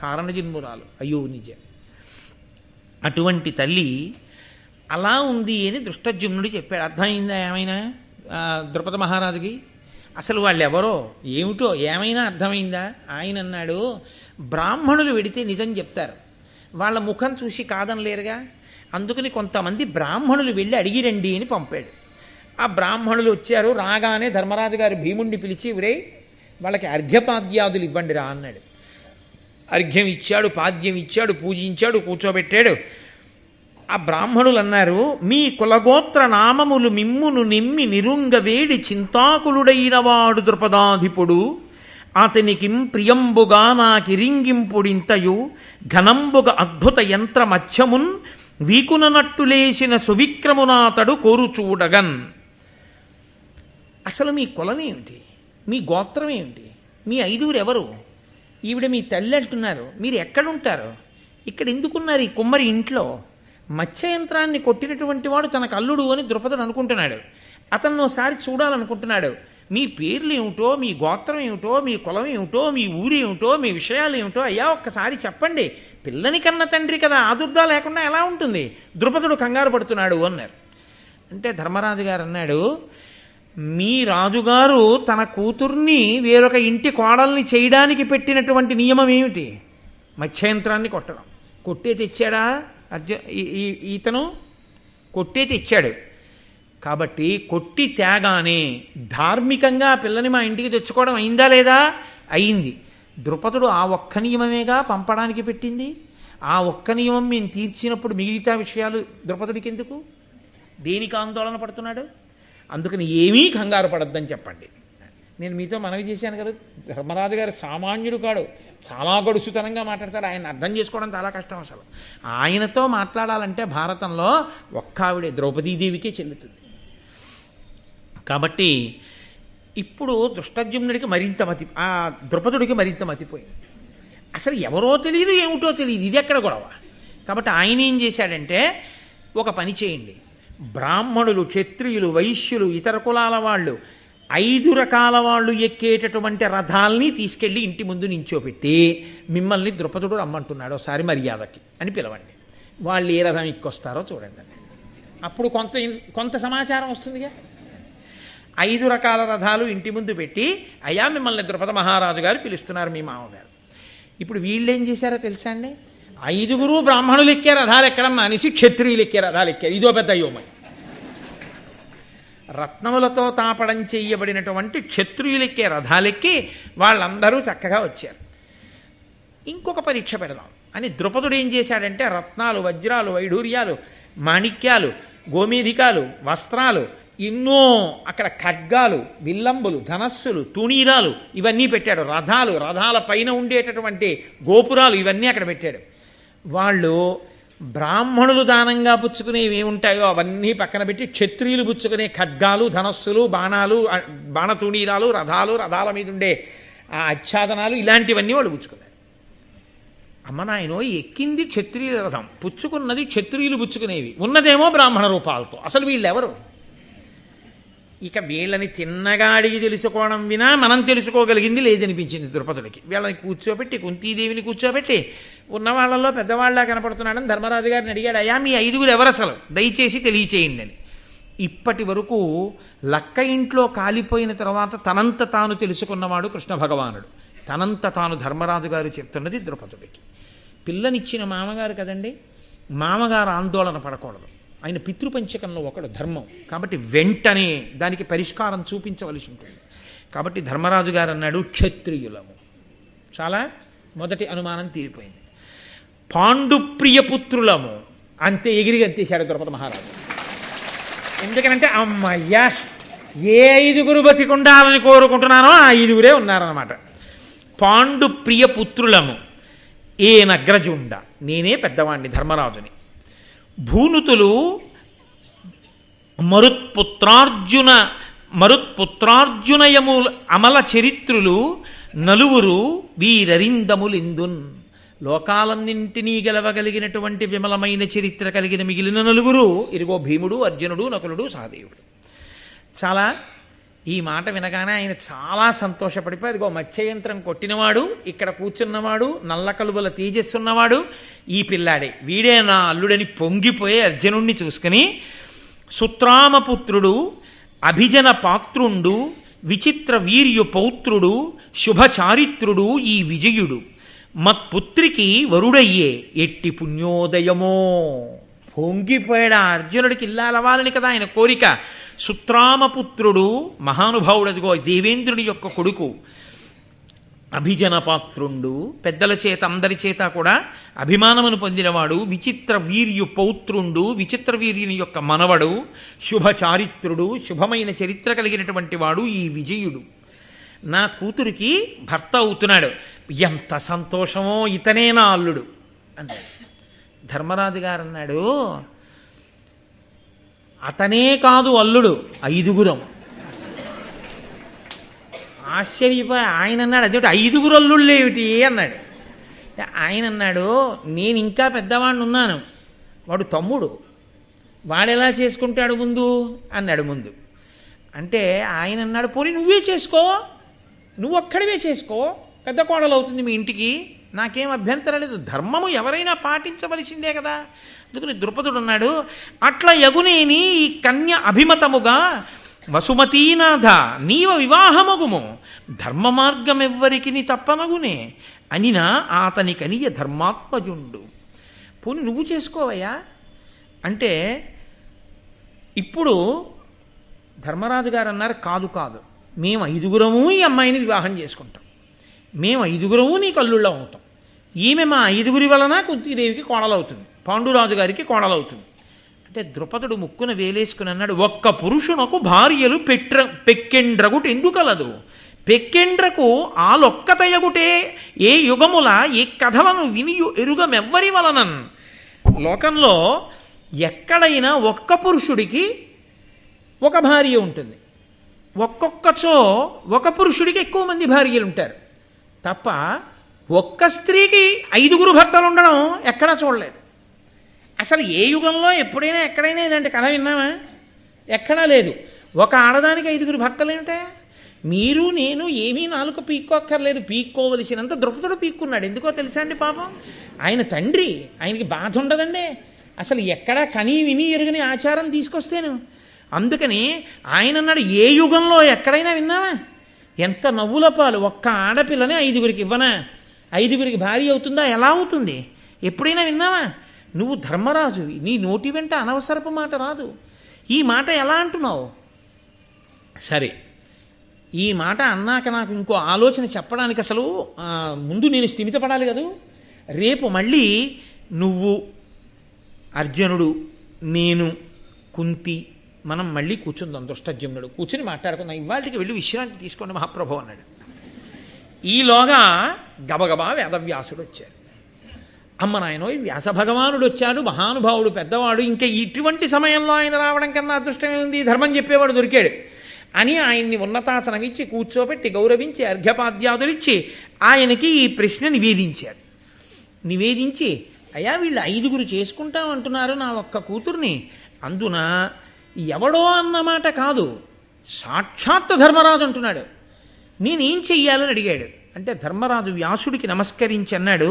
కారణజన్మురాలు, అయ్యో నిజం. అటువంటి తల్లి అలా ఉంది అని దృష్టజుమ్నుడు చెప్పాడు. అర్థమైందా ఏమైనా ద్రుపద మహారాజుకి? అసలు వాళ్ళు ఎవరో ఏమిటో ఏమైనా అర్థమైందా? ఆయన అన్నాడు, బ్రాహ్మణులు వెడితే నిజం చెప్తారు, వాళ్ళ ముఖం చూసి కాదనలేరుగా, అందుకని కొంతమంది బ్రాహ్మణులు వెళ్ళి అడిగిరండి అని పంపాడు. ఆ బ్రాహ్మణులు వచ్చారు. రాగానే ధర్మరాజు గారు భీముణ్ణి పిలిచి, ఒరేయ్ వాళ్ళకి అర్ఘ్యపాద్యాదులు ఇవ్వండి రా అన్నాడు. అర్ఘ్యం ఇచ్చాడు, పాద్యం ఇచ్చాడు, పూజించాడు, కూర్చోబెట్టాడు. ఆ బ్రాహ్మణులు అన్నారు, మీ కులగోత్ర నామములు మిమ్మును నిమ్మి నిరుంగ వేడి చింతాకులుడైన వాడు ద్రుపదాధిపుడు, అతనికిం ప్రియంబుగా నాకిరింగింపుడింతయు ఘనంబుగ అద్భుత యంత్ర మధ్యమున్ వీకుననట్టులేసిన సువిక్రమునాతడు కోరు చూడగన్. అసలు మీ కులం ఏమిటి, మీ గోత్రం ఏమిటి, మీ 5గురు ఎవరు, ఈవిడ మీ తల్లి అంటున్నారు, మీరు ఎక్కడుంటారు, ఇక్కడ ఎందుకున్నారు ఈ కుమ్మరి ఇంట్లో? మత్స్యయంత్రాన్ని కొట్టినటువంటి వాడు తనకు అల్లుడు అని ద్రుపదుడు అనుకుంటున్నాడు. అతన్ని ఒకసారి చూడాలనుకుంటున్నాడు. మీ పేర్లు ఏమిటో, మీ గోత్రం ఏమిటో, మీ కులం ఏమిటో, మీ ఊరు ఏమిటో, మీ విషయాలు ఏమిటో అయ్యా ఒక్కసారి చెప్పండి. పిల్లని కన్న తండ్రి కదా, ఆదుర్దా లేకుండా ఎలా ఉంటుంది? ద్రుపదుడు కంగారు పడుతున్నాడు అన్నారు. అంటే ధర్మరాజు గారు అన్నాడు, మీ రాజుగారు తన కూతుర్ని వేరొక ఇంటి కోడల్ని చేయడానికి పెట్టినటువంటి నియమం ఏమిటి? మత్స్యయంత్రాన్ని కొట్టడం. కొట్టే తెచ్చాడా ఇతను? కొట్టే తెచ్చాడు. కాబట్టి కొట్టి తేగానే ధార్మికంగా పిల్లని మా ఇంటికి తెచ్చుకోవడం అయిందా లేదా? అయింది. ద్రుపదుడు ఆ ఒక్క నియమమేగా పంపడానికి పెట్టింది. ఆ ఒక్క నియమం మేము తీర్చినప్పుడు మిగతా విషయాలు ద్రుపదుడికి ఎందుకు? దేనికి ఆందోళన పడుతున్నాడు? అందుకని ఏమీ కంగారు పడద్దని చెప్పండి. నేను మీతో మనవి చేశాను కదా, ధర్మరాజు గారు సామాన్యుడు కాడు, చాలా గడుసుతనంగా మాట్లాడతాడు. ఆయన అర్థం చేసుకోవడం చాలా కష్టం. అసలు ఆయనతో మాట్లాడాలంటే భారతంలో ఒక్క ఆవిడే ద్రౌపదీదేవికే చెల్లుతుంది. కాబట్టి ఇప్పుడు దృష్టజుమ్నుడికి మరింత ఆ ద్రుపదుడికి మరింత మతిపోయింది. అసలు ఎవరో తెలియదు, ఏమిటో తెలియదు, ఇది ఎక్కడ గొడవ? కాబట్టి ఆయన ఏం చేశాడంటే, ఒక పని చేయండి, బ్రాహ్మణులు, క్షత్రియులు, వైశ్యులు, ఇతర కులాల వాళ్ళు 5 రకాల వాళ్ళు ఎక్కేటటువంటి రథాల్ని తీసుకెళ్ళి ఇంటి ముందు నించోపెట్టి మిమ్మల్ని ద్రుపదుడు రమ్మంటున్నాడు ఒకసారి మర్యాదకి అని పిలవండి. వాళ్ళు ఏ రథం ఎక్కొస్తారో చూడండి. అప్పుడు కొంత సమాచారం వస్తుందిగా. 5 రకాల రథాలు ఇంటి ముందు పెట్టి, అయ్యా మిమ్మల్ని ద్రుపద మహారాజు గారు పిలుస్తున్నారు మీ మామగారు. ఇప్పుడు వీళ్ళు ఏం చేశారో తెలుసా అండి? 5 బ్రాహ్మణులు ఎక్కే రథాలు ఎక్కడం మానేసి క్షత్రియులు ఎక్కే రథాలు ఎక్కారు. ఇదో పెద్ద యోమం. రత్నములతో తాపడం చేయబడినటువంటి క్షత్రియులెక్కే రథాలెక్కి వాళ్ళందరూ చక్కగా వచ్చారు. ఇంకొక పరీక్ష పెడదాం అని ద్రుపదుడు ఏం చేశాడంటే రత్నాలు, వజ్రాలు, వైఢూర్యాలు, మాణిక్యాలు, గోమేధికాలు, వస్త్రాలు, ఎన్నో అక్కడ ఖడ్గాలు, విల్లంబులు, ధనస్సులు, తుణీరాలు ఇవన్నీ పెట్టాడు. రథాలు, రథాల పైన ఉండేటటువంటి గోపురాలు ఇవన్నీ అక్కడ పెట్టాడు. వాళ్ళు బ్రాహ్మణులు దానంగా పుచ్చుకునేవి ఏముంటాయో అవన్నీ పక్కన పెట్టి క్షత్రియులు పుచ్చుకునే ఖడ్గాలు, ధనస్సులు, బాణాలు, బాణతుణీరాలు, రథాలు, రథాల మీద ఉండే ఆచ్ఛాదనాలు ఇలాంటివన్నీ వాళ్ళు పుచ్చుకున్నారు. అమ్మ నాయనో, ఎక్కింది క్షత్రియుల రథం, పుచ్చుకున్నది క్షత్రియులు పుచ్చుకునేవి, ఉన్నదేమో బ్రాహ్మణ రూపాలతో. అసలు వీళ్ళెవరు? ఇక వీళ్ళని తిన్నగా అడిగి తెలుసుకోవడం వినా మనం తెలుసుకోగలిగింది లేదనిపించింది ద్రుపదుడికి. వీళ్ళని కూర్చోబెట్టి, కుంతీదేవిని కూర్చోబెట్టి, ఉన్న వాళ్ళలో పెద్దవాళ్ళ కనపడుతున్నాడని ధర్మరాజు గారిని అడిగాడు. అయ్యా మీ 5 ఎవరు అసలు దయచేసి తెలియచేయండి అని. ఇప్పటి వరకు లక్క ఇంట్లో కాలిపోయిన తర్వాత తనంత తాను తెలుసుకున్నవాడు కృష్ణ భగవానుడు. తనంత తాను ధర్మరాజు గారు చెప్తున్నది ద్రుపదుడికి. పిల్లనిచ్చిన మామగారు కదండి, మామగారు ఆందోళన పడకూడదు. ఆయన పితృపంచకంలో ఒకడు ధర్మం. కాబట్టి వెంటనే దానికి పరిష్కారం చూపించవలసి ఉంటుంది. కాబట్టి ధర్మరాజు గారు అన్నాడు క్షత్రియులము. చాలా మొదటి అనుమానం తీరిపోయింది. పాండుప్రియపుత్రులము. అంతే ఎగిరి అంతేశాడు ద్రౌపద మహారాజు. ఎందుకనంటే అమ్మయ్యా ఏ 5 బతికుండాలని కోరుకుంటున్నానో ఆ 5 ఉన్నారన్నమాట. పాండుప్రియపుత్రులము ఏ నగ్రజుండ. నేనే పెద్దవాణ్ణి ధర్మరాజుని. భూనుతులు మరుత్పుత్రార్జునయము అమల చరిత్రులు నలుగురు వీరరిందములిందున్. లోకాలన్నింటినీ గెలవగలిగినటువంటి విమలమైన చరిత్ర కలిగిన మిగిలిన 4 ఇరుగో భీముడు, అర్జునుడు, నకులుడు, సహదేవుడు. చాలా ఈ మాట వినగానే ఆయన చాలా సంతోషపడిపోయి, అదిగో మత్స్యయంత్రం కొట్టినవాడు, ఇక్కడ కూర్చున్నవాడు, నల్ల కలుబల తేజస్సున్నవాడు ఈ పిల్లాడే, వీడే నా అల్లుడని పొంగిపోయి అర్జునుణ్ణి చూసుకుని, సుత్రామపుత్రుడు, అభిజన పాత్రుండు, విచిత్ర వీర్యు పౌత్రుడు, శుభచారిత్రుడు ఈ విజయుడు, మత్పుత్రికి వరుడయ్యే ఎట్టి పుణ్యోదయమో. పొంగిపోయాడు. అర్జునుడికి ఇల్లాలవ్వాలని కదా ఆయన కోరిక. సుత్రామపుత్రుడు మహానుభావుడదిగో దేవేంద్రుడి యొక్క కొడుకు, అభిజన పాత్రుండు, పెద్దల చేత అందరి చేత కూడా అభిమానమును పొందినవాడు, విచిత్ర వీర్యు పౌత్రుండు, విచిత్ర వీర్యుని యొక్క మనవడు, శుభచారిత్రుడు, శుభమైన చరిత్ర కలిగినటువంటి వాడు ఈ విజయుడు. నా కూతురికి భర్త అవుతున్నాడు. ఎంత సంతోషమో, ఇతనే నా అల్లుడు అన్నాడు. ధర్మరాజు గారు అన్నాడు, అతనే కాదు అల్లుడు, 5. ఆశ్చర్యపోయి ఆయన అన్నాడు, అదేమిటి 5 అల్లుళ్ళు ఏమిటి అన్నాడు. ఆయన అన్నాడు, నేను ఇంకా పెద్దవాడిని ఉన్నాను, వాడు తమ్ముడు, వాడెలా చేసుకుంటాడు ముందు అన్నాడు. ముందు అంటే ఆయన అన్నాడు, పోనీ నువ్వే చేసుకో, నువ్వు ఒక్కడివే చేసుకో, పెద్ద కోడలు అవుతుంది మీ ఇంటికి, నాకేం అభ్యంతరం లేదు, ధర్మము ఎవరైనా పాటించవలసిందే కదా. అందుకని ద్రుపదుడు అన్నాడు, అట్లా యగునేని ఈ కన్య అభిమతముగా వసుమతీనాథ నీవ వివాహమగుము, ధర్మ మార్గం ఎవ్వరికి తప్పనగునే అనినా అతని కనియ ధర్మాత్మజుండు. పోనీ నువ్వు చేసుకోవయ్యా అంటే, ఇప్పుడు ధర్మరాజు గారు అన్నారు, కాదు కాదు, మేము 5 ఈ అమ్మాయిని వివాహం చేసుకుంటాం, మేము 5 నీకు అల్లుళ్ళం అవుతాం, ఈమె మా 5 వలన కుంతీదేవికి కోడలవుతుంది, పాండురాజు గారికి కోడలవుతుంది అంటే ద్రుపదుడు ముక్కున వేలేసుకుని అన్నాడు, ఒక్క పురుషునకు భార్యలు పెక్కెండ్రగుట ఎందుకలదు, పెక్కెండ్రకు ఆలొక్కతయగుటే ఏ యుగముల ఏ కథలను వినియు ఎరుగమెవ్వరి వలనన్. లోకంలో ఎక్కడైనా ఒక్క పురుషుడికి ఒక భార్య ఉంటుంది, ఒక్కొక్కచో ఒక పురుషుడికి ఎక్కువ మంది భార్యలు ఉంటారు తప్ప ఒక్క స్త్రీకి 5 భర్తలు ఉండడం ఎక్కడా చూడలేదు. అసలు ఏ యుగంలో ఎప్పుడైనా ఎక్కడైనా ఇలాంటి కథ విన్నామా? ఎక్కడా లేదు. ఒక ఆడదానికి 5 భర్తలు ఏమిటే? మీరు నేను ఏమీ నాలుక పీక్కోక్కర్లేదు, పీక్కోవలసినంత ద్రుపదుడు పీక్కున్నాడు. ఎందుకో తెలుసా అండి పాపం, ఆయన తండ్రి, ఆయనకి బాధ ఉండదండి అసలు, ఎక్కడా కనీ విని ఎరుగని ఆచారం తీసుకొస్తేను. అందుకని ఆయన అన్నాడు, ఏ యుగంలో ఎక్కడైనా విన్నావా? ఎంత నవ్వుల పాలు, ఒక్క ఆడపిల్లని 5గురికి ఇవ్వనా? 5గురికి భార్య అవుతుందా? ఎలా అవుతుంది? ఎప్పుడైనా విన్నావా? నువ్వు ధర్మరాజు, నీ నోటి వెంట అనవసరపు మాట రాదు. ఈ మాట ఎలా అంటున్నావు? సరే, ఈ మాట అన్నాక నాకు ఇంకో ఆలోచన చెప్పడానికి అసలు ముందు నేను స్థిమితపడాలి కదూ. రేపు మళ్ళీ నువ్వు, అర్జునుడు, నేను, కుంతి మనం మళ్ళీ కూర్చుందాం. దుష్టజమ్నుడు కూర్చుని మాట్లాడుకుందాం. ఇవాళకి వెళ్ళి విశ్రాంతి తీసుకోండి మహాప్రభు అన్నాడు. ఈలోగా గబగబా వేదవ్యాసుడు వచ్చారు. అమ్మ నాయనో, వ్యాస భగవానుడు వచ్చాడు, మహానుభావుడు, పెద్దవాడు, ఇంకా ఇటువంటి సమయంలో ఆయన రావడం కన్నా అదృష్టమే ఉంది, ధర్మం చెప్పేవాడు దొరికాడు అని ఆయన్ని ఉన్నతాసనం ఇచ్చి కూర్చోబెట్టి గౌరవించి అర్ఘ్యపాద్యాదులిచ్చి ఆయనకి ఈ ప్రశ్న నివేదించారు. నివేదించి, అయ్యా వీళ్ళు 5గురు చేసుకుంటామంటున్నారు నా ఒక్క కూతుర్ని, అందున ఎవడో అన్నమాట కాదు, సాక్షాత్ ధర్మరాజు అంటున్నాడు, నేనేం చెయ్యాలని అడిగాడు. అంటే ధర్మరాజు వ్యాసుడికి నమస్కరించి అన్నాడు,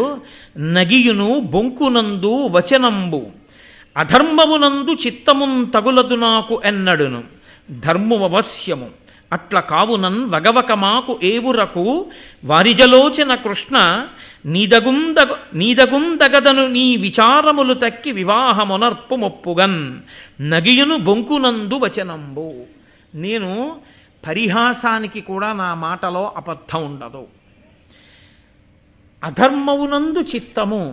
నగియును బొంకునందు వచనంబు అధర్మమునందు చిత్తమున్ తగులదు నాకు ఎన్నడును ధర్మవశ్యము అట్ల కావునన్ వగవక మాకు ఏవురకు వారిజలోచన కృష్ణ నీదగుందగదను నీ విచారములు తక్కి వివాహమునర్పు మొప్పుగన్ నగియును బొంకునందు వచనంబు. నేను పరిహాసానికి కూడా నా మాటలో అబద్ధం ఉండదు. అధర్మమునందు చిత్తము,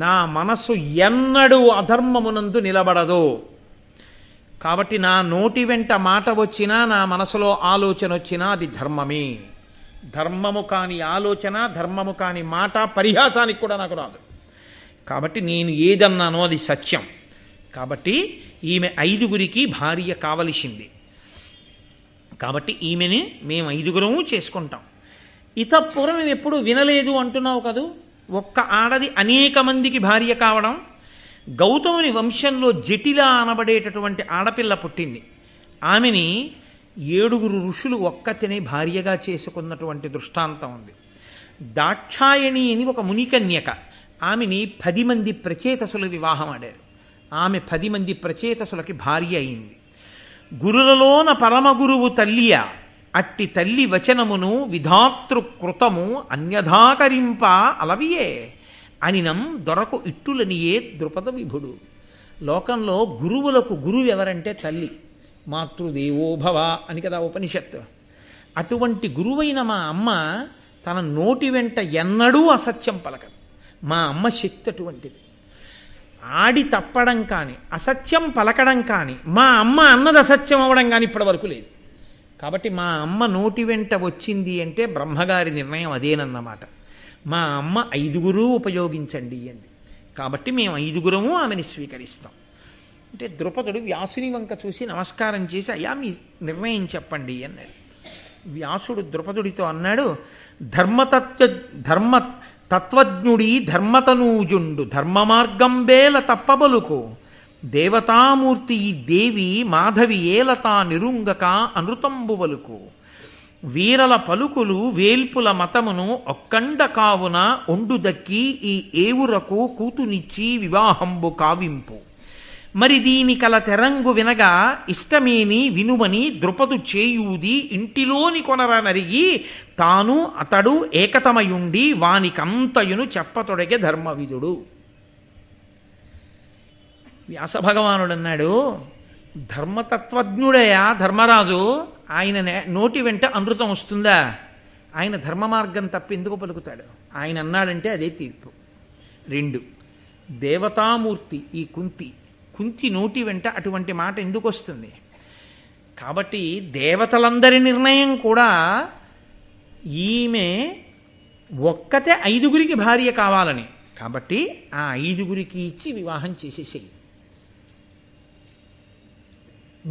నా మనసు ఎన్నడూ అధర్మమునందు నిలబడదు. కాబట్టి నా నోటి వెంట మాట వచ్చినా, నా మనసులో ఆలోచన వచ్చినా అది ధర్మమే. ధర్మము కాని ఆలోచన, ధర్మము కాని మాట పరిహాసానికి కూడా నాకు రాదు. కాబట్టి నేను ఏదన్నానో అది సత్యం. కాబట్టి ఈమె 5గురికి భార్య కావలసింది. కాబట్టి ఈమెని మేము 5గురము చేసుకుంటాం. ఇతపూర్వం ఎప్పుడు వినలేదు అంటున్నావు కదూ, ఒక్క ఆడది అనేక మందికి భార్య కావడం. గౌతముని వంశంలో జటిల అనబడేటటువంటి ఆడపిల్ల పుట్టింది. ఆమెని 7గురు ఋషులు ఒక్కతినే భార్యగా చేసుకున్నటువంటి దృష్టాంతం ఉంది. దాక్షాయణి అని ఒక మునికన్యక, ఆమెని 10 మంది ప్రచేతసులు వివాహం ఆడారు. ఆమె 10 మంది ప్రచేతసులకి భార్య అయింది. గురులలోన పరమగురువు తల్లియ, అట్టి తల్లి వచనమును విధాతృకృతము అన్యథాకరింప అలవియే అనినం దొరకు ఇట్టులనియే ద్రుపద విభుడు. లోకంలో గురువులకు గురువు ఎవరంటే తల్లి, మాతృదేవోభవ అని కదా ఉపనిషత్తు. అటువంటి గురువైన మా అమ్మ తన నోటి వెంట ఎన్నడూ అసత్యం పలకదు. మా అమ్మ శక్తి అటువంటిది. ఆడి తప్పడం కానీ, అసత్యం పలకడం కానీ, మా అమ్మ అన్నది అసత్యం అవ్వడం కానీ ఇప్పటి వరకు లేదు. కాబట్టి మా అమ్మ నోటి వెంట వచ్చింది అంటే బ్రహ్మగారి నిర్ణయం అదేనన్నమాట. మా అమ్మ 5గురు ఉపయోగించండి అంది. కాబట్టి మేము 5గురము ఆమెని స్వీకరిస్తాం. అంటే ద్రుపదుడు వ్యాసుని వంక చూసి నమస్కారం చేసి, అయ్యా మీ నిర్ణయం చెప్పండి అన్నాడు. వ్యాసుడు ద్రుపదుడితో అన్నాడు, ధర్మ తత్వజ్ఞుడి ధర్మతనూజుండు ధర్మ మార్గం బేల తప్పబలుకు దేవతామూర్తి ఈ దేవి మాధవి ఏలతా నిరుంగక అనృతంబువలుకు వీరల పలుకులు వేల్పుల మతమును ఒక్కండ కావున ఒండు దక్కి ఈ ఏవురకు కూతునిచ్చి వివాహంబు కావింపు. మరి దీని కల తెరంగు వినగా ఇష్టమేని వినుమని ద్రుపదు చేయూది ఇంటిలోని కొనర నరిగి తాను అతడు ఏకతమయుండి వానికంతయును చెప్పతొడగే ధర్మవిదుడు. వ్యాసభగవానుడు అన్నాడు, ధర్మతత్వజ్ఞుడయా ధర్మరాజు, ఆయన నోటి వెంట అమృతం వస్తుందా? ఆయన ధర్మ మార్గం తప్పి ఎందుకు పలుకుతాడు? ఆయన అన్నాడంటే అదే తీర్పు. 2, దేవతామూర్తి ఈ కుంతి నోటి వెంట అటువంటి మాట ఎందుకు వస్తుంది? కాబట్టి దేవతలందరి నిర్ణయం కూడా ఈమె ఒక్కతే 5గురికి భార్య కావాలని. కాబట్టి ఆ 5గురికి ఇచ్చి వివాహం చేసేసేయి.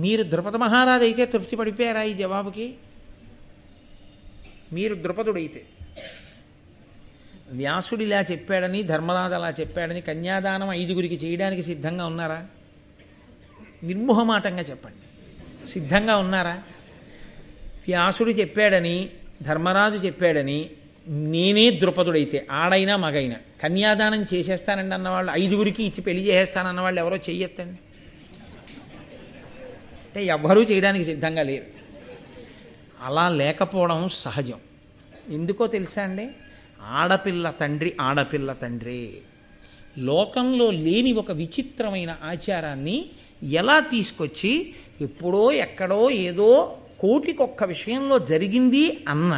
మీరు ద్రుపద మహారాజు అయితే తృప్తి పడిపోయారా ఈ జవాబుకి? మీరు ద్రుపదుడైతే వ్యాసుడు ఇలా చెప్పాడని, ధర్మరాజు అలా చెప్పాడని కన్యాదానం 5గురికి చేయడానికి సిద్ధంగా ఉన్నారా? నిర్మోహమాటంగా చెప్పండి, సిద్ధంగా ఉన్నారా? వ్యాసుడు చెప్పాడని, ధర్మరాజు చెప్పాడని, నేనే ద్రుపదుడైతే, ఆడైనా మగైనా కన్యాదానం చేసేస్తానండి అన్నవాళ్ళు, 5గురికి ఇచ్చి పెళ్లి చేసేస్తానన్న వాళ్ళు ఎవరో చెయ్యొద్దండి. అంటే ఎవ్వరూ చేయడానికి సిద్ధంగా లేరు. అలా లేకపోవడం సహజం. ఎందుకో తెలుసా అండి? ఆడపిల్ల తండ్రి ఆడపిల్ల తండ్రి. లోకంలో లేని ఒక విచిత్రమైన ఆచారాన్ని ఎలా తీసుకొచ్చి ఎప్పుడో ఎక్కడో ఏదో కోటికొక్క విషయంలో జరిగింది అన్న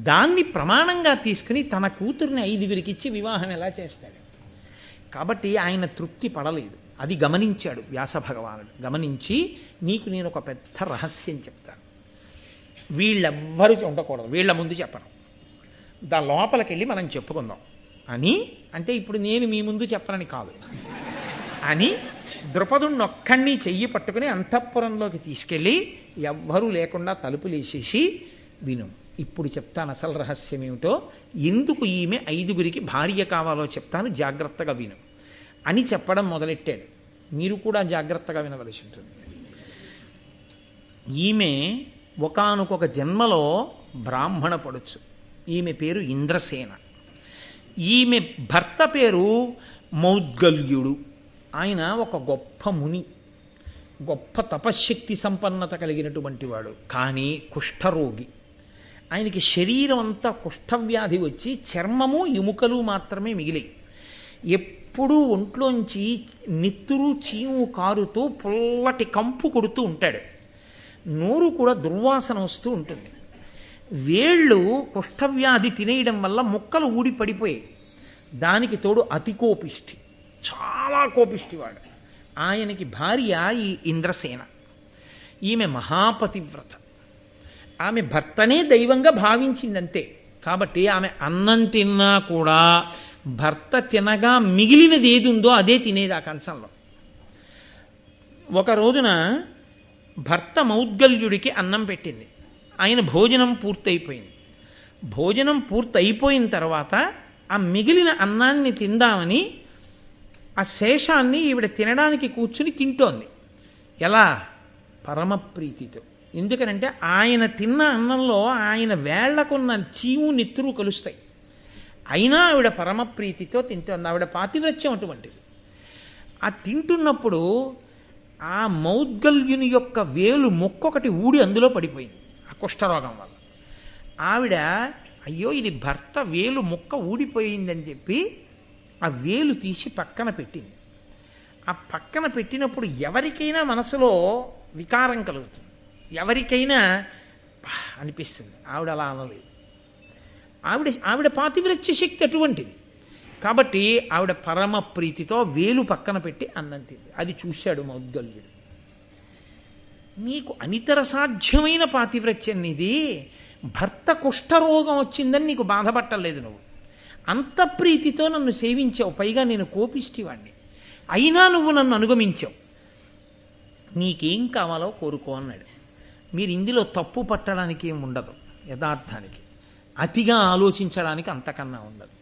దాన్ని ప్రమాణంగా తీసుకుని తన కూతుర్ని 5గురికి ఇచ్చి వివాహం ఎలా చేస్తాడు? కాబట్టి ఆయన తృప్తి పడలేదు. అది గమనించాడు వ్యాస భగవానుడు. గమనించి, నీకు నేను ఒక పెద్ద రహస్యం చెప్తాను, వీళ్ళెవ్వరూ ఉండకూడదు, వీళ్ళ ముందు చెప్పను, దాని లోపలికి వెళ్ళి మనం చెప్పుకుందాం అని. అంటే ఇప్పుడు నేను మీ ముందు చెప్పనని కాదు అని ద్రుపదుణ్ణి ఒక్కడిని చెయ్యి పట్టుకుని అంతఃపురంలోకి తీసుకెళ్ళి ఎవ్వరూ లేకుండా తలుపులేసేసి, విను, ఇప్పుడు చెప్తాను అసలు రహస్యం ఏమిటో, ఎందుకు ఈమె 5గురికి భార్య కావాలో చెప్తాను, జాగ్రత్తగా విను అని చెప్పడం మొదలెట్టాడు. మీరు కూడా జాగ్రత్తగా వినవలసి ఉంటుంది. ఈమె ఒకానొక జన్మలో బ్రాహ్మణ పడొచ్చు. ఈమె పేరు ఇంద్రసేన. ఈమె భర్త పేరు మౌద్గల్యుడు. ఆయన ఒక గొప్ప ముని, గొప్ప తపశ్శక్తి సంపన్నత కలిగినటువంటి వాడు. కానీ కుష్ఠరోగి. ఆయనకి శరీరం అంతా కుష్ఠవ్యాధి వచ్చి చర్మము ఎముకలు మాత్రమే మిగిలాయి. ఎప్పుడూ ఒంట్లోంచి నిత్తురు చీము కారుతూ పుల్లటి కంపు కొడుతూ ఉంటాడు. నోరు కూడా దుర్వాసన వస్తూ ఉంటుంది. వేళ్ళు కుష్ఠవ్యాధి తినేయడం వల్ల ముక్కలు ఊడి పడిపోయాయి. దానికి తోడు అతి కోపిష్టి, చాలా కోపిష్టివాడు. ఆయనకి భార్య ఈ ఇంద్రసేన. ఈమె మహాపతివ్రత. ఆమె భర్తనే దైవంగా భావించిందంతే. కాబట్టి ఆమె అన్నం తిన్నా కూడా భర్త తినగా మిగిలినది ఏది ఉందో అదే తినేది ఆ కంచంలో. ఒక రోజున భర్త మౌద్గల్యుడికి అన్నం పెట్టింది. ఆయన భోజనం పూర్తయిపోయింది. భోజనం పూర్తయిపోయిన తర్వాత ఆ మిగిలిన అన్నాన్ని తిందామని ఆ శేషాన్ని ఈవిడ తినడానికి కూర్చుని తింటోంది. ఎలా? పరమప్రీతితో. ఎందుకనంటే ఆయన తిన్న అన్నంలో ఆయన వేళ్లకున్న చీము నిత్తురు కలుస్తాయి. అయినా ఆవిడ పరమప్రీతితో తింటోంది. ఆవిడ పాతివ్రత్యం అటువంటిది. ఆ తింటున్నప్పుడు ఆ మౌద్గల్యుని యొక్క వేలు మొక్కొకటి ఊడి అందులో పడిపోయింది ఆ కుష్ఠరోగం వల్ల. ఆవిడ, అయ్యో ఇది భర్త వేలు మొక్క ఊడిపోయిందని చెప్పి ఆ వేలు తీసి పక్కన పెట్టింది. ఆ పక్కన పెట్టినప్పుడు ఎవరికైనా మనసులో వికారం కలుగుతుంది, ఎవరికైనా అనిపిస్తుంది. ఆవిడ అలా అనలేదు. ఆవిడ పాతివ్రత్య శక్తి అటువంటిది. కాబట్టి ఆవిడ పరమ ప్రీతితో వేలు పక్కన పెట్టి అన్నం తింది. అది చూశాడు మౌద్గల్యుడు. నీకు అనితర సాధ్యమైన పాతివ్రత్యం ఇది. భర్త కుష్ఠరోగం వచ్చిందని నీకు బాధపట్టలేదు. నువ్వు అంత ప్రీతితో నన్ను సేవించావు, పైగా నేను కోపిష్టివాణ్ణి, అయినా నువ్వు నన్ను అనుగమించావు. నీకేం కావాలో కోరుకో అన్నాడు. మీరు ఇందులో తప్పు పట్టడానికి ఏం ఉండదు. యథార్థానికి అతిగా ఆలోచించడానికి అంతకన్నా ఉండదు.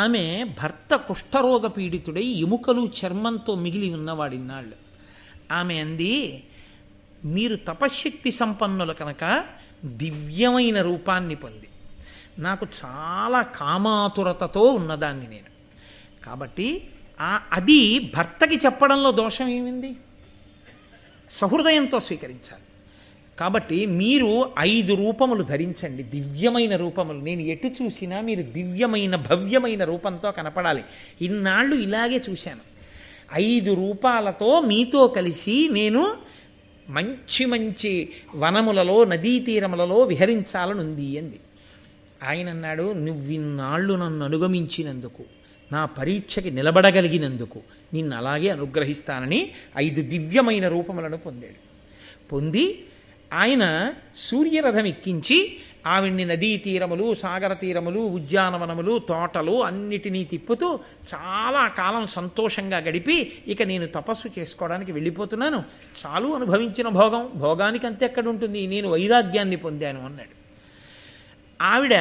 ఆమె భర్త కుష్ఠరోగ పీడితుడై ఎముకలు చర్మంతో మిగిలి ఉన్నవాడిన్నాళ్ళు. ఆమె అంది, మీరు తపశ్శక్తి సంపన్నులు కనుక దివ్యమైన రూపాన్ని పొంది, నాకు చాలా కామాతురతతో ఉన్నదాన్ని నేను. కాబట్టి అది భర్తకి చెప్పడంలో దోషం ఏమింది? సహృదయంతో స్వీకరించాలి. కాబట్టి మీరు 5 రూపములు ధరించండి, దివ్యమైన రూపములు. నేను ఎటు చూసినా మీరు దివ్యమైన భవ్యమైన రూపంతో కనపడాలి. ఇన్నాళ్ళు ఇలాగే చూశాను. 5 రూపాలతో మీతో కలిసి నేను మంచి మంచి వనములలో నదీ తీరములలో విహరించాలనుంది అంది. ఆయన అన్నాడు, నువ్విన్నాళ్ళు నన్ను అనుగమించినందుకు, నా పరీక్షకి నిలబడగలిగినందుకు నిన్ను అలాగే అనుగ్రహిస్తానని 5 దివ్యమైన రూపములను పొందాడు. పొంది ఆయన సూర్యరథం ఎక్కించి ఆవిడ్ని నదీ తీరములు, సాగర తీరములు, ఉద్యానవనములు, తోటలు అన్నిటినీ తిప్పుతూ చాలా కాలం సంతోషంగా గడిపి, ఇక నేను తపస్సు చేసుకోవడానికి వెళ్ళిపోతున్నాను, చాలు అనుభవించిన భోగం, భోగానికి అంతే ఎక్కడ ఉంటుంది, నేను వైరాగ్యాన్ని పొందాను అన్నాడు. ఆవిడ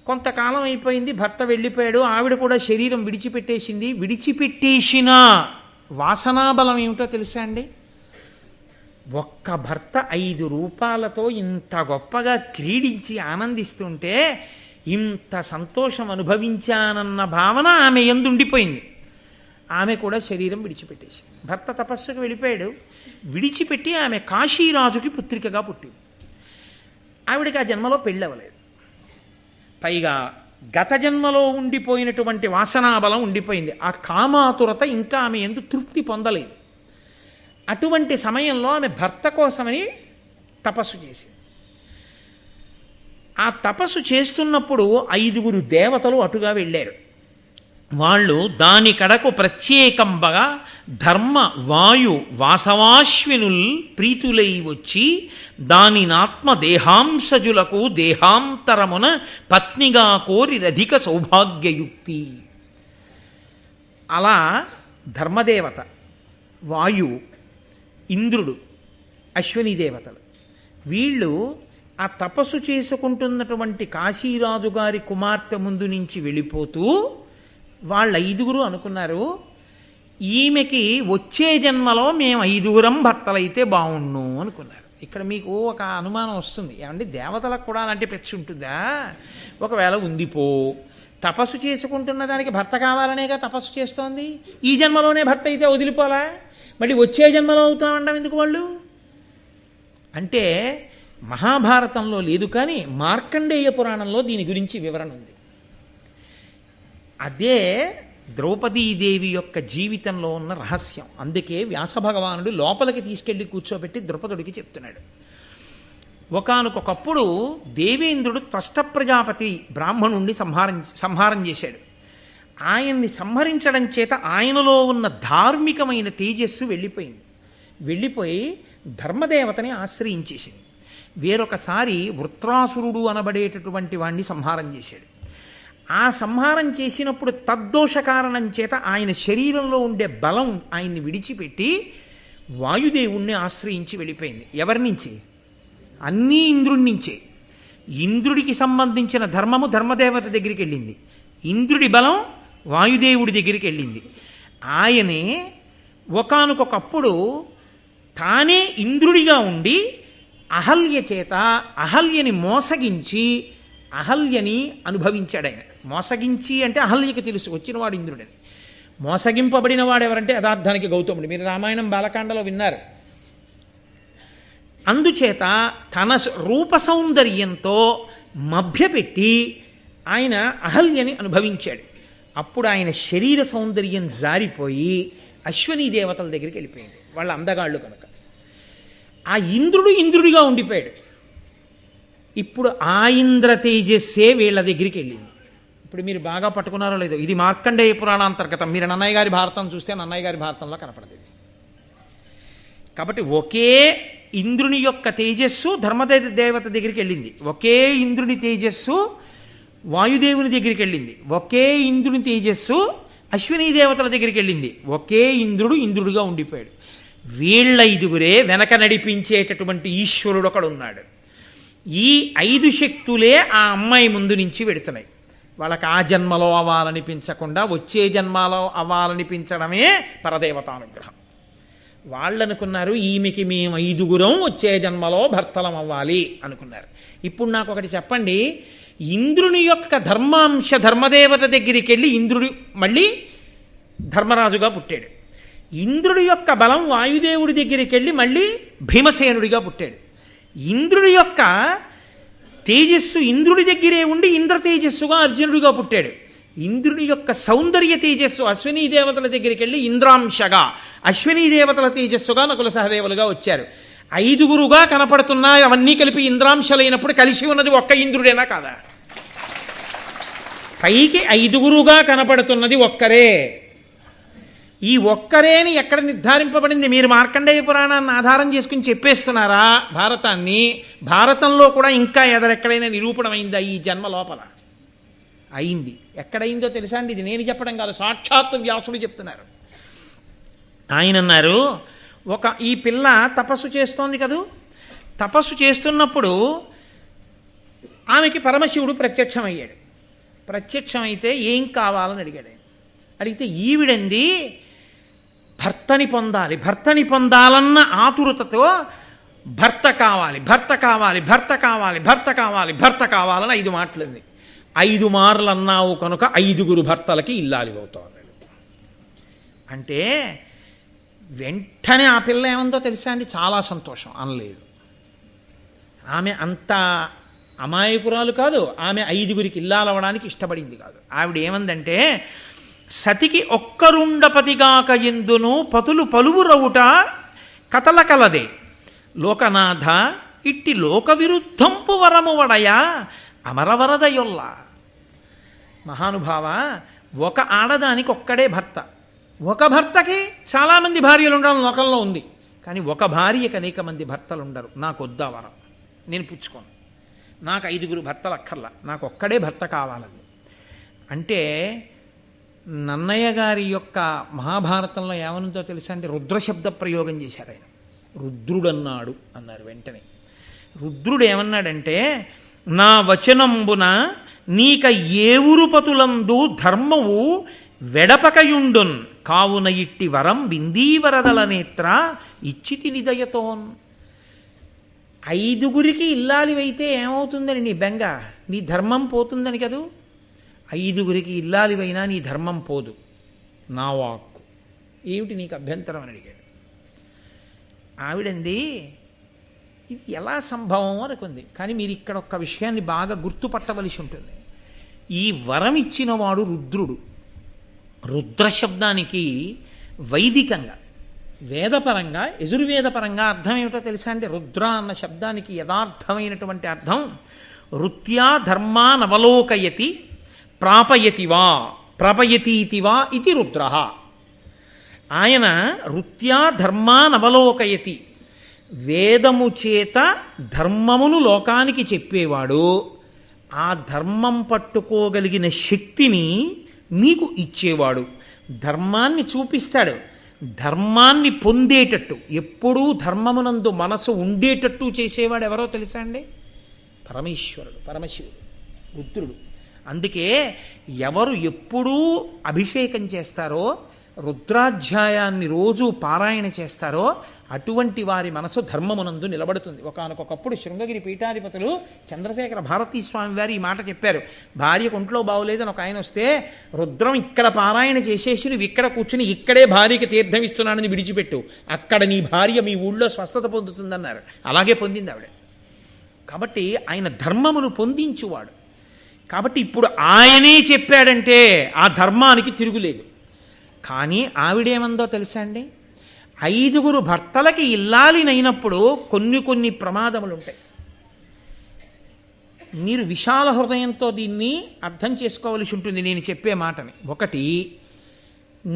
కొంతకాలం అయిపోయింది, భర్త వెళ్ళిపోయాడు, ఆవిడ కూడా శరీరం విడిచిపెట్టేసింది. విడిచిపెట్టేసిన వాసనాబలం ఏమిటో తెలుసా అండి? ఒక్క భర్త 5 రూపాలతో ఇంత గొప్పగా క్రీడించి ఆనందిస్తుంటే ఇంత సంతోషం అనుభవించానన్న భావన ఆమె యందుండిపోయింది. ఆమె కూడా శరీరం విడిచిపెట్టేసి, భర్త తపస్సుకు వెళ్ళిపోయాడు, విడిచిపెట్టి ఆమె కాశీరాజుకి పుత్రికగా పుట్టింది. ఆవిడకి ఆ జన్మలో పెళ్ళవలేదు. పైగా గత జన్మలో ఉండిపోయినటువంటి వాసనాబలం ఉండిపోయింది. ఆ కామాతురత ఇంకా ఆమె యందు తృప్తి పొందలేదు. అటువంటి సమయంలో ఆమె భర్త కోసమని తపస్సు చేసింది. ఆ తపస్సు చేస్తున్నప్పుడు 5 దేవతలు అటుగా వెళ్ళారు. వాళ్ళు దాని కడకు ప్రత్యేకంబగా ధర్మ వాయు వాసవాశ్వినుల్ ప్రీతులై వచ్చి దానినాత్మ దేహాంశజులకు దేహాంతరమున పత్నిగా కోరి రధిక సౌభాగ్యయుక్తి. అలా ధర్మదేవత, వాయువు, ఇంద్రుడు, అశ్విని దేవతలు వీళ్ళు ఆ తపస్సు చేసుకుంటున్నటువంటి కాశీరాజు గారి కుమార్తె ముందు నుంచి వెళ్ళిపోతూ వాళ్ళ 5 అనుకున్నారు, ఈమెకి వచ్చే జన్మలో మేము 5 భర్తలైతే బాగుండు అనుకున్నారు. ఇక్కడ మీకు ఒక అనుమానం వస్తుంది, ఏమంటే దేవతలకు కూడా అలాంటి పెచ్చి ఉంటుందా? ఒకవేళ ఉందిపో, తపస్సు చేసుకుంటున్న దానికి భర్త కావాలనేగా తపస్సు చేస్తోంది, ఈ జన్మలోనే భర్త అయితే వదిలిపోలా, మళ్ళీ వచ్చే జన్మలో అవుతామంటాం ఎందుకు వాళ్ళు అంటే మహాభారతంలో లేదు, కానీ మార్కండేయ పురాణంలో దీని గురించి వివరణ ఉంది. అదే ద్రౌపదీదేవి యొక్క జీవితంలో ఉన్న రహస్యం. అందుకే వ్యాస భగవానుడు లోపలికి తీసుకెళ్లి కూర్చోబెట్టి ద్రౌపదుడికి చెప్తున్నాడు. ఒకానొకప్పుడు దేవేంద్రుడు త్వష్ట ప్రజాపతి బ్రాహ్మణుణ్ణి సంహారం చేశాడు. ఆయన్ని సంహరించడం చేత ఆయనలో ఉన్న ధార్మికమైన తేజస్సు వెళ్ళిపోయి ధర్మదేవతని ఆశ్రయించేసింది. వేరొకసారి వృత్రాసురుడు అనబడేటటువంటి వాణ్ణి సంహారం చేశాడు. ఆ సంహారం చేసినప్పుడు తద్దోష కారణం చేత ఆయన శరీరంలో ఉండే బలం ఆయన్ని విడిచిపెట్టి వాయుదేవుణ్ణి ఆశ్రయించి వెళ్ళిపోయింది. ఎవరి నుంచి? అన్నీ ఇంద్రుడి నుంచే. ఇంద్రుడికి సంబంధించిన ధర్మము ధర్మదేవత దగ్గరికి వెళ్ళింది, ఇంద్రుడి బలం వాయుదేవుడి దగ్గరికి వెళ్ళింది. ఆయనే ఒకానొకప్పుడు తానే ఇంద్రుడిగా ఉండి అహల్య చేత అహల్యని మోసగించి అహల్యని అనుభవించాడు. ఆయన మోసగించి అంటే అహల్యకి తెలుసు వచ్చినవాడు ఇంద్రుడని. మోసగింపబడిన వాడు ఎవరంటే యథార్థానికి గౌతముడు. మీరు రామాయణం బాలకాండలో విన్నారు. అందుచేత తన రూప సౌందర్యంతో మభ్యపెట్టి ఆయన అహల్యని అనుభవించాడు. అప్పుడు ఆయన శరీర సౌందర్యం జారిపోయి అశ్వనీ దేవతల దగ్గరికి వెళ్ళిపోయింది, వాళ్ళ అందగాళ్ళు కనుక. ఆ ఇంద్రుడు ఇంద్రుడిగా ఉండిపోయాడు. ఇప్పుడు ఆ ఇంద్ర తేజస్సే వీళ్ళ దగ్గరికి వెళ్ళింది. ఇప్పుడు మీరు బాగా పట్టుకున్నారో లేదో, ఇది మార్కండేయ పురాణాంతర్గతం. మీరు నన్నయ్య గారి భారతం చూస్తే నన్నయ్య గారి భారతంలో కనపడదు. కాబట్టి ఒకే ఇంద్రుని యొక్క తేజస్సు ధర్మదేవత దగ్గరికి వెళ్ళింది, ఒకే ఇంద్రుని తేజస్సు వాయుదేవుని దగ్గరికి వెళ్ళింది, ఒకే ఇంద్రుని తేజస్సు అశ్వినీ దేవతల దగ్గరికి వెళ్ళింది, ఒకే ఇంద్రుడు ఇంద్రుడిగా ఉండిపోయాడు. వీళ్ళ 5 వెనక నడిపించేటటువంటి ఈశ్వరుడు ఒకడు ఉన్నాడు. ఈ 5 శక్తులే ఆ అమ్మాయి ముందు నుంచి వెడుతున్నాయి. వాళ్ళకి ఆ జన్మలో అవ్వాలనిపించకుండా వచ్చే జన్మలో అవ్వాలనిపించడమే పరదేవతానుగ్రహం. వాళ్ళనుకున్నారు ఈమెకి మేము 5 వచ్చే జన్మలో భర్తలం అవ్వాలి అనుకున్నారు. ఇప్పుడు నాకు ఒకటి చెప్పండి, ఇంద్రుని యొక్క ధర్మాంశ ధర్మదేవత దగ్గరికి వెళ్ళి ఇంద్రుడు మళ్ళీ ధర్మరాజుగా పుట్టాడు. ఇంద్రుడి యొక్క బలం వాయుదేవుడి దగ్గరికి వెళ్ళి మళ్ళీ భీమసేనుడిగా పుట్టాడు. ఇంద్రుడి యొక్క తేజస్సు ఇంద్రుడి దగ్గరే ఉండి ఇంద్ర తేజస్సుగా అర్జునుడిగా పుట్టాడు. ఇంద్రుడి యొక్క సౌందర్య తేజస్సు అశ్వినీ దేవతల దగ్గరికి వెళ్ళి ఇంద్రాంశగా, అశ్వినీ దేవతల తేజస్సుగా నకుల సహదేవులుగా వచ్చారు. 5 కనపడుతున్నా అవన్నీ కలిపి ఇంద్రాంశలైనప్పుడు కలిసి ఉన్నది ఒక్క ఇంద్రుడేనా కాదా? పైకి 5 కనపడుతున్నది ఒక్కరే. ఈ ఒక్కరేని ఎక్కడ నిర్ధారింపబడింది? మీరు మార్కండేయ పురాణాన్ని ఆధారం చేసుకుని చెప్పేస్తున్నారా భారతాన్ని? భారతంలో కూడా ఇంకా ఎక్కడైనా నిరూపణమైందా ఈ జన్మ లోపల? అయింది. ఎక్కడైందో తెలుసా అండి? ఇది నేను చెప్పడం కాదు, సాక్షాత్తు వ్యాసుడు చెప్తున్నారు. ఆయన అన్నారు, ఈ పిల్ల తపస్సు చేస్తోంది కదూ, తపస్సు చేస్తున్నప్పుడు ఆమెకి పరమశివుడు ప్రత్యక్షమయ్యాడు. ప్రత్యక్షమైతే ఏం కావాలని అడిగాడు. అడిగితే ఈవిడంది భర్తని పొందాలి, భర్తని పొందాలన్న ఆతురతతో భర్త కావాలి, భర్త కావాలి, భర్త కావాలి, భర్త కావాలి, భర్త కావాలని 5 మాటలంది. 5 మార్లు అన్నావు కనుక 5గురు భర్తలకి ఇల్లాలి అవుతావు అంటే వెంటనే ఆ పిల్ల ఏమందో తెలుసా అండి, చాలా సంతోషం అనలేదు. ఆమె అంత అమాయకురాలు కాదు, ఆమె 5గురికి ఇల్లాలవడానికి ఇష్టపడింది కాదు. ఆవిడ ఏమందంటే, సతికి ఒక్కరుండపతిగాక ఎందును పతులు పలువురవుట కథల కలదే లోకనాథ ఇట్టి లోక విరుద్ధంపు వరము వడయా అమరవరదయొల్ల. మహానుభావ, ఒక ఆడదానికి ఒక్కడే భర్త, ఒక భర్తకి చాలామంది భార్యలు ఉండడం లోకంలో ఉంది. కానీ ఒక భార్యకి అనేక మంది భర్తలు ఉండరు. నాకు వద్దా వరం, నేను పుచ్చుకోను, నాకు 5గురు భర్తలు అక్కర్లా, నాకు ఒక్కడే భర్త కావాలని. అంటే నన్నయ్య గారి యొక్క మహాభారతంలో ఏమనుందో తెలుసా అంటే, రుద్రశబ్ద ప్రయోగం చేశారు ఆయన. రుద్రుడన్నాడు అన్నారు వెంటనే. రుద్రుడు ఏమన్నాడంటే, నా వచనంబున నీక ఏవురుపతులందు ధర్మవు వెడపకయుండున్ కావున ఇట్టి వరం బిందీవరదల నేత్ర ఇచ్చితి నిదయతోన్. 5గురికి ఇల్లాలివైతే ఏమవుతుందని నీ బెంగ, నీ ధర్మం పోతుందని కదూ. 5గురికి ఇల్లాలివైనా నీ ధర్మం పోదు, నా వాక్కు ఏమిటి నీకు అభ్యంతరం అని అడిగాడు. ఆవిడంది, ఇది ఎలా సంభవం అనుకుంది. కానీ మీరు ఇక్కడ ఒక్క విషయాన్ని బాగా గుర్తుపట్టవలసి ఉంటుంది. ఈ వరం ఇచ్చినవాడు రుద్రుడు. రుద్రశబ్దానికి వైదికంగా వేదపరంగా యజుర్వేదపరంగా అర్థం ఏమిటో తెలుసా అండి? రుద్ర అన్న శబ్దానికి యథార్థమైనటువంటి అర్థం రుత్యా ధర్మానవలోకయతి ప్రాపయతివా ప్రాపయతీతివా ఇది రుద్ర. ఆయన రుత్యా ధర్మానవలోకయతి, వేదము చేత ధర్మమును లోకానికి చెప్పేవాడు. ఆ ధర్మం పట్టుకోగలిగిన శక్తిని మీకు ఇచ్చేవాడు, ధర్మాన్ని చూపిస్తాడు. ధర్మాన్ని పొందేటట్టు, ఎప్పుడూ ధర్మమునందు మనసు ఉండేటట్టు చేసేవాడు ఎవరో తెలుసా అండి? పరమేశ్వరుడు, పరమశివుడు, రుద్రుడు. అందుకే ఎవరు ఎప్పుడూ అభిషేకం చేస్తారో, రుద్రాధ్యాయాన్ని రోజు పారాయణ చేస్తారో అటువంటి వారి మనసు ధర్మమునందు నిలబడుతుంది. ఒకానొకప్పుడు శృంగగిరి పీఠాధిపతులు చంద్రశేఖర భారతీ స్వామి వారు ఈ మాట చెప్పారు. భార్యకు ఒంట్లో బాగోలేదని ఒక ఆయన వస్తే, రుద్రం ఇక్కడ పారాయణ చేసేసి నువ్వు ఇక్కడ కూర్చుని ఇక్కడే భార్యకి తీర్థం ఇస్తున్నానని విడిచిపెట్టు, అక్కడ నీ భార్య మీ ఊళ్ళో స్వస్థత పొందుతుందన్నారు. అలాగే పొందింది ఆవిడ. కాబట్టి ఆయన ధర్మమును పొందించువాడు. కాబట్టి ఇప్పుడు ఆయనే చెప్పాడంటే ఆ ధర్మానికి తిరుగులేదు. కానీ ఆవిడేమందో తెలుసా అండి, 5గురు భర్తలకి ఇల్లాలినైనప్పుడు కొన్ని ప్రమాదములు ఉంటాయి. మీరు విశాల హృదయంతో దీన్ని అర్థం చేసుకోవలసి ఉంటుంది నేను చెప్పే మాటని. ఒకటి,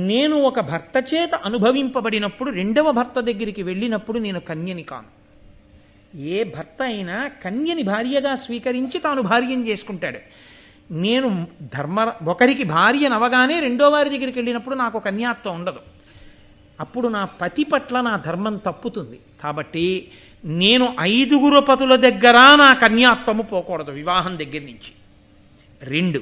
నేను ఒక భర్త చేత అనుభవింపబడినప్పుడు 2వ భర్త దగ్గరికి వెళ్ళినప్పుడు నేను కన్యని కాను. ఏ భర్త అయినా కన్యని భార్యగా స్వీకరించి తాను భార్యను చేసుకుంటాడు. నేను ఒకరికి భార్యనవగానే 2వ వారి దగ్గరికి వెళ్ళినప్పుడు నాకు కన్యాత్వం ఉండదు. అప్పుడు నా పతి పట్ల నా ధర్మం తప్పుతుంది. కాబట్టి నేను 5గురు పతుల దగ్గర నా కన్యాత్వము పోకూడదు వివాహం దగ్గర నుంచి. 2,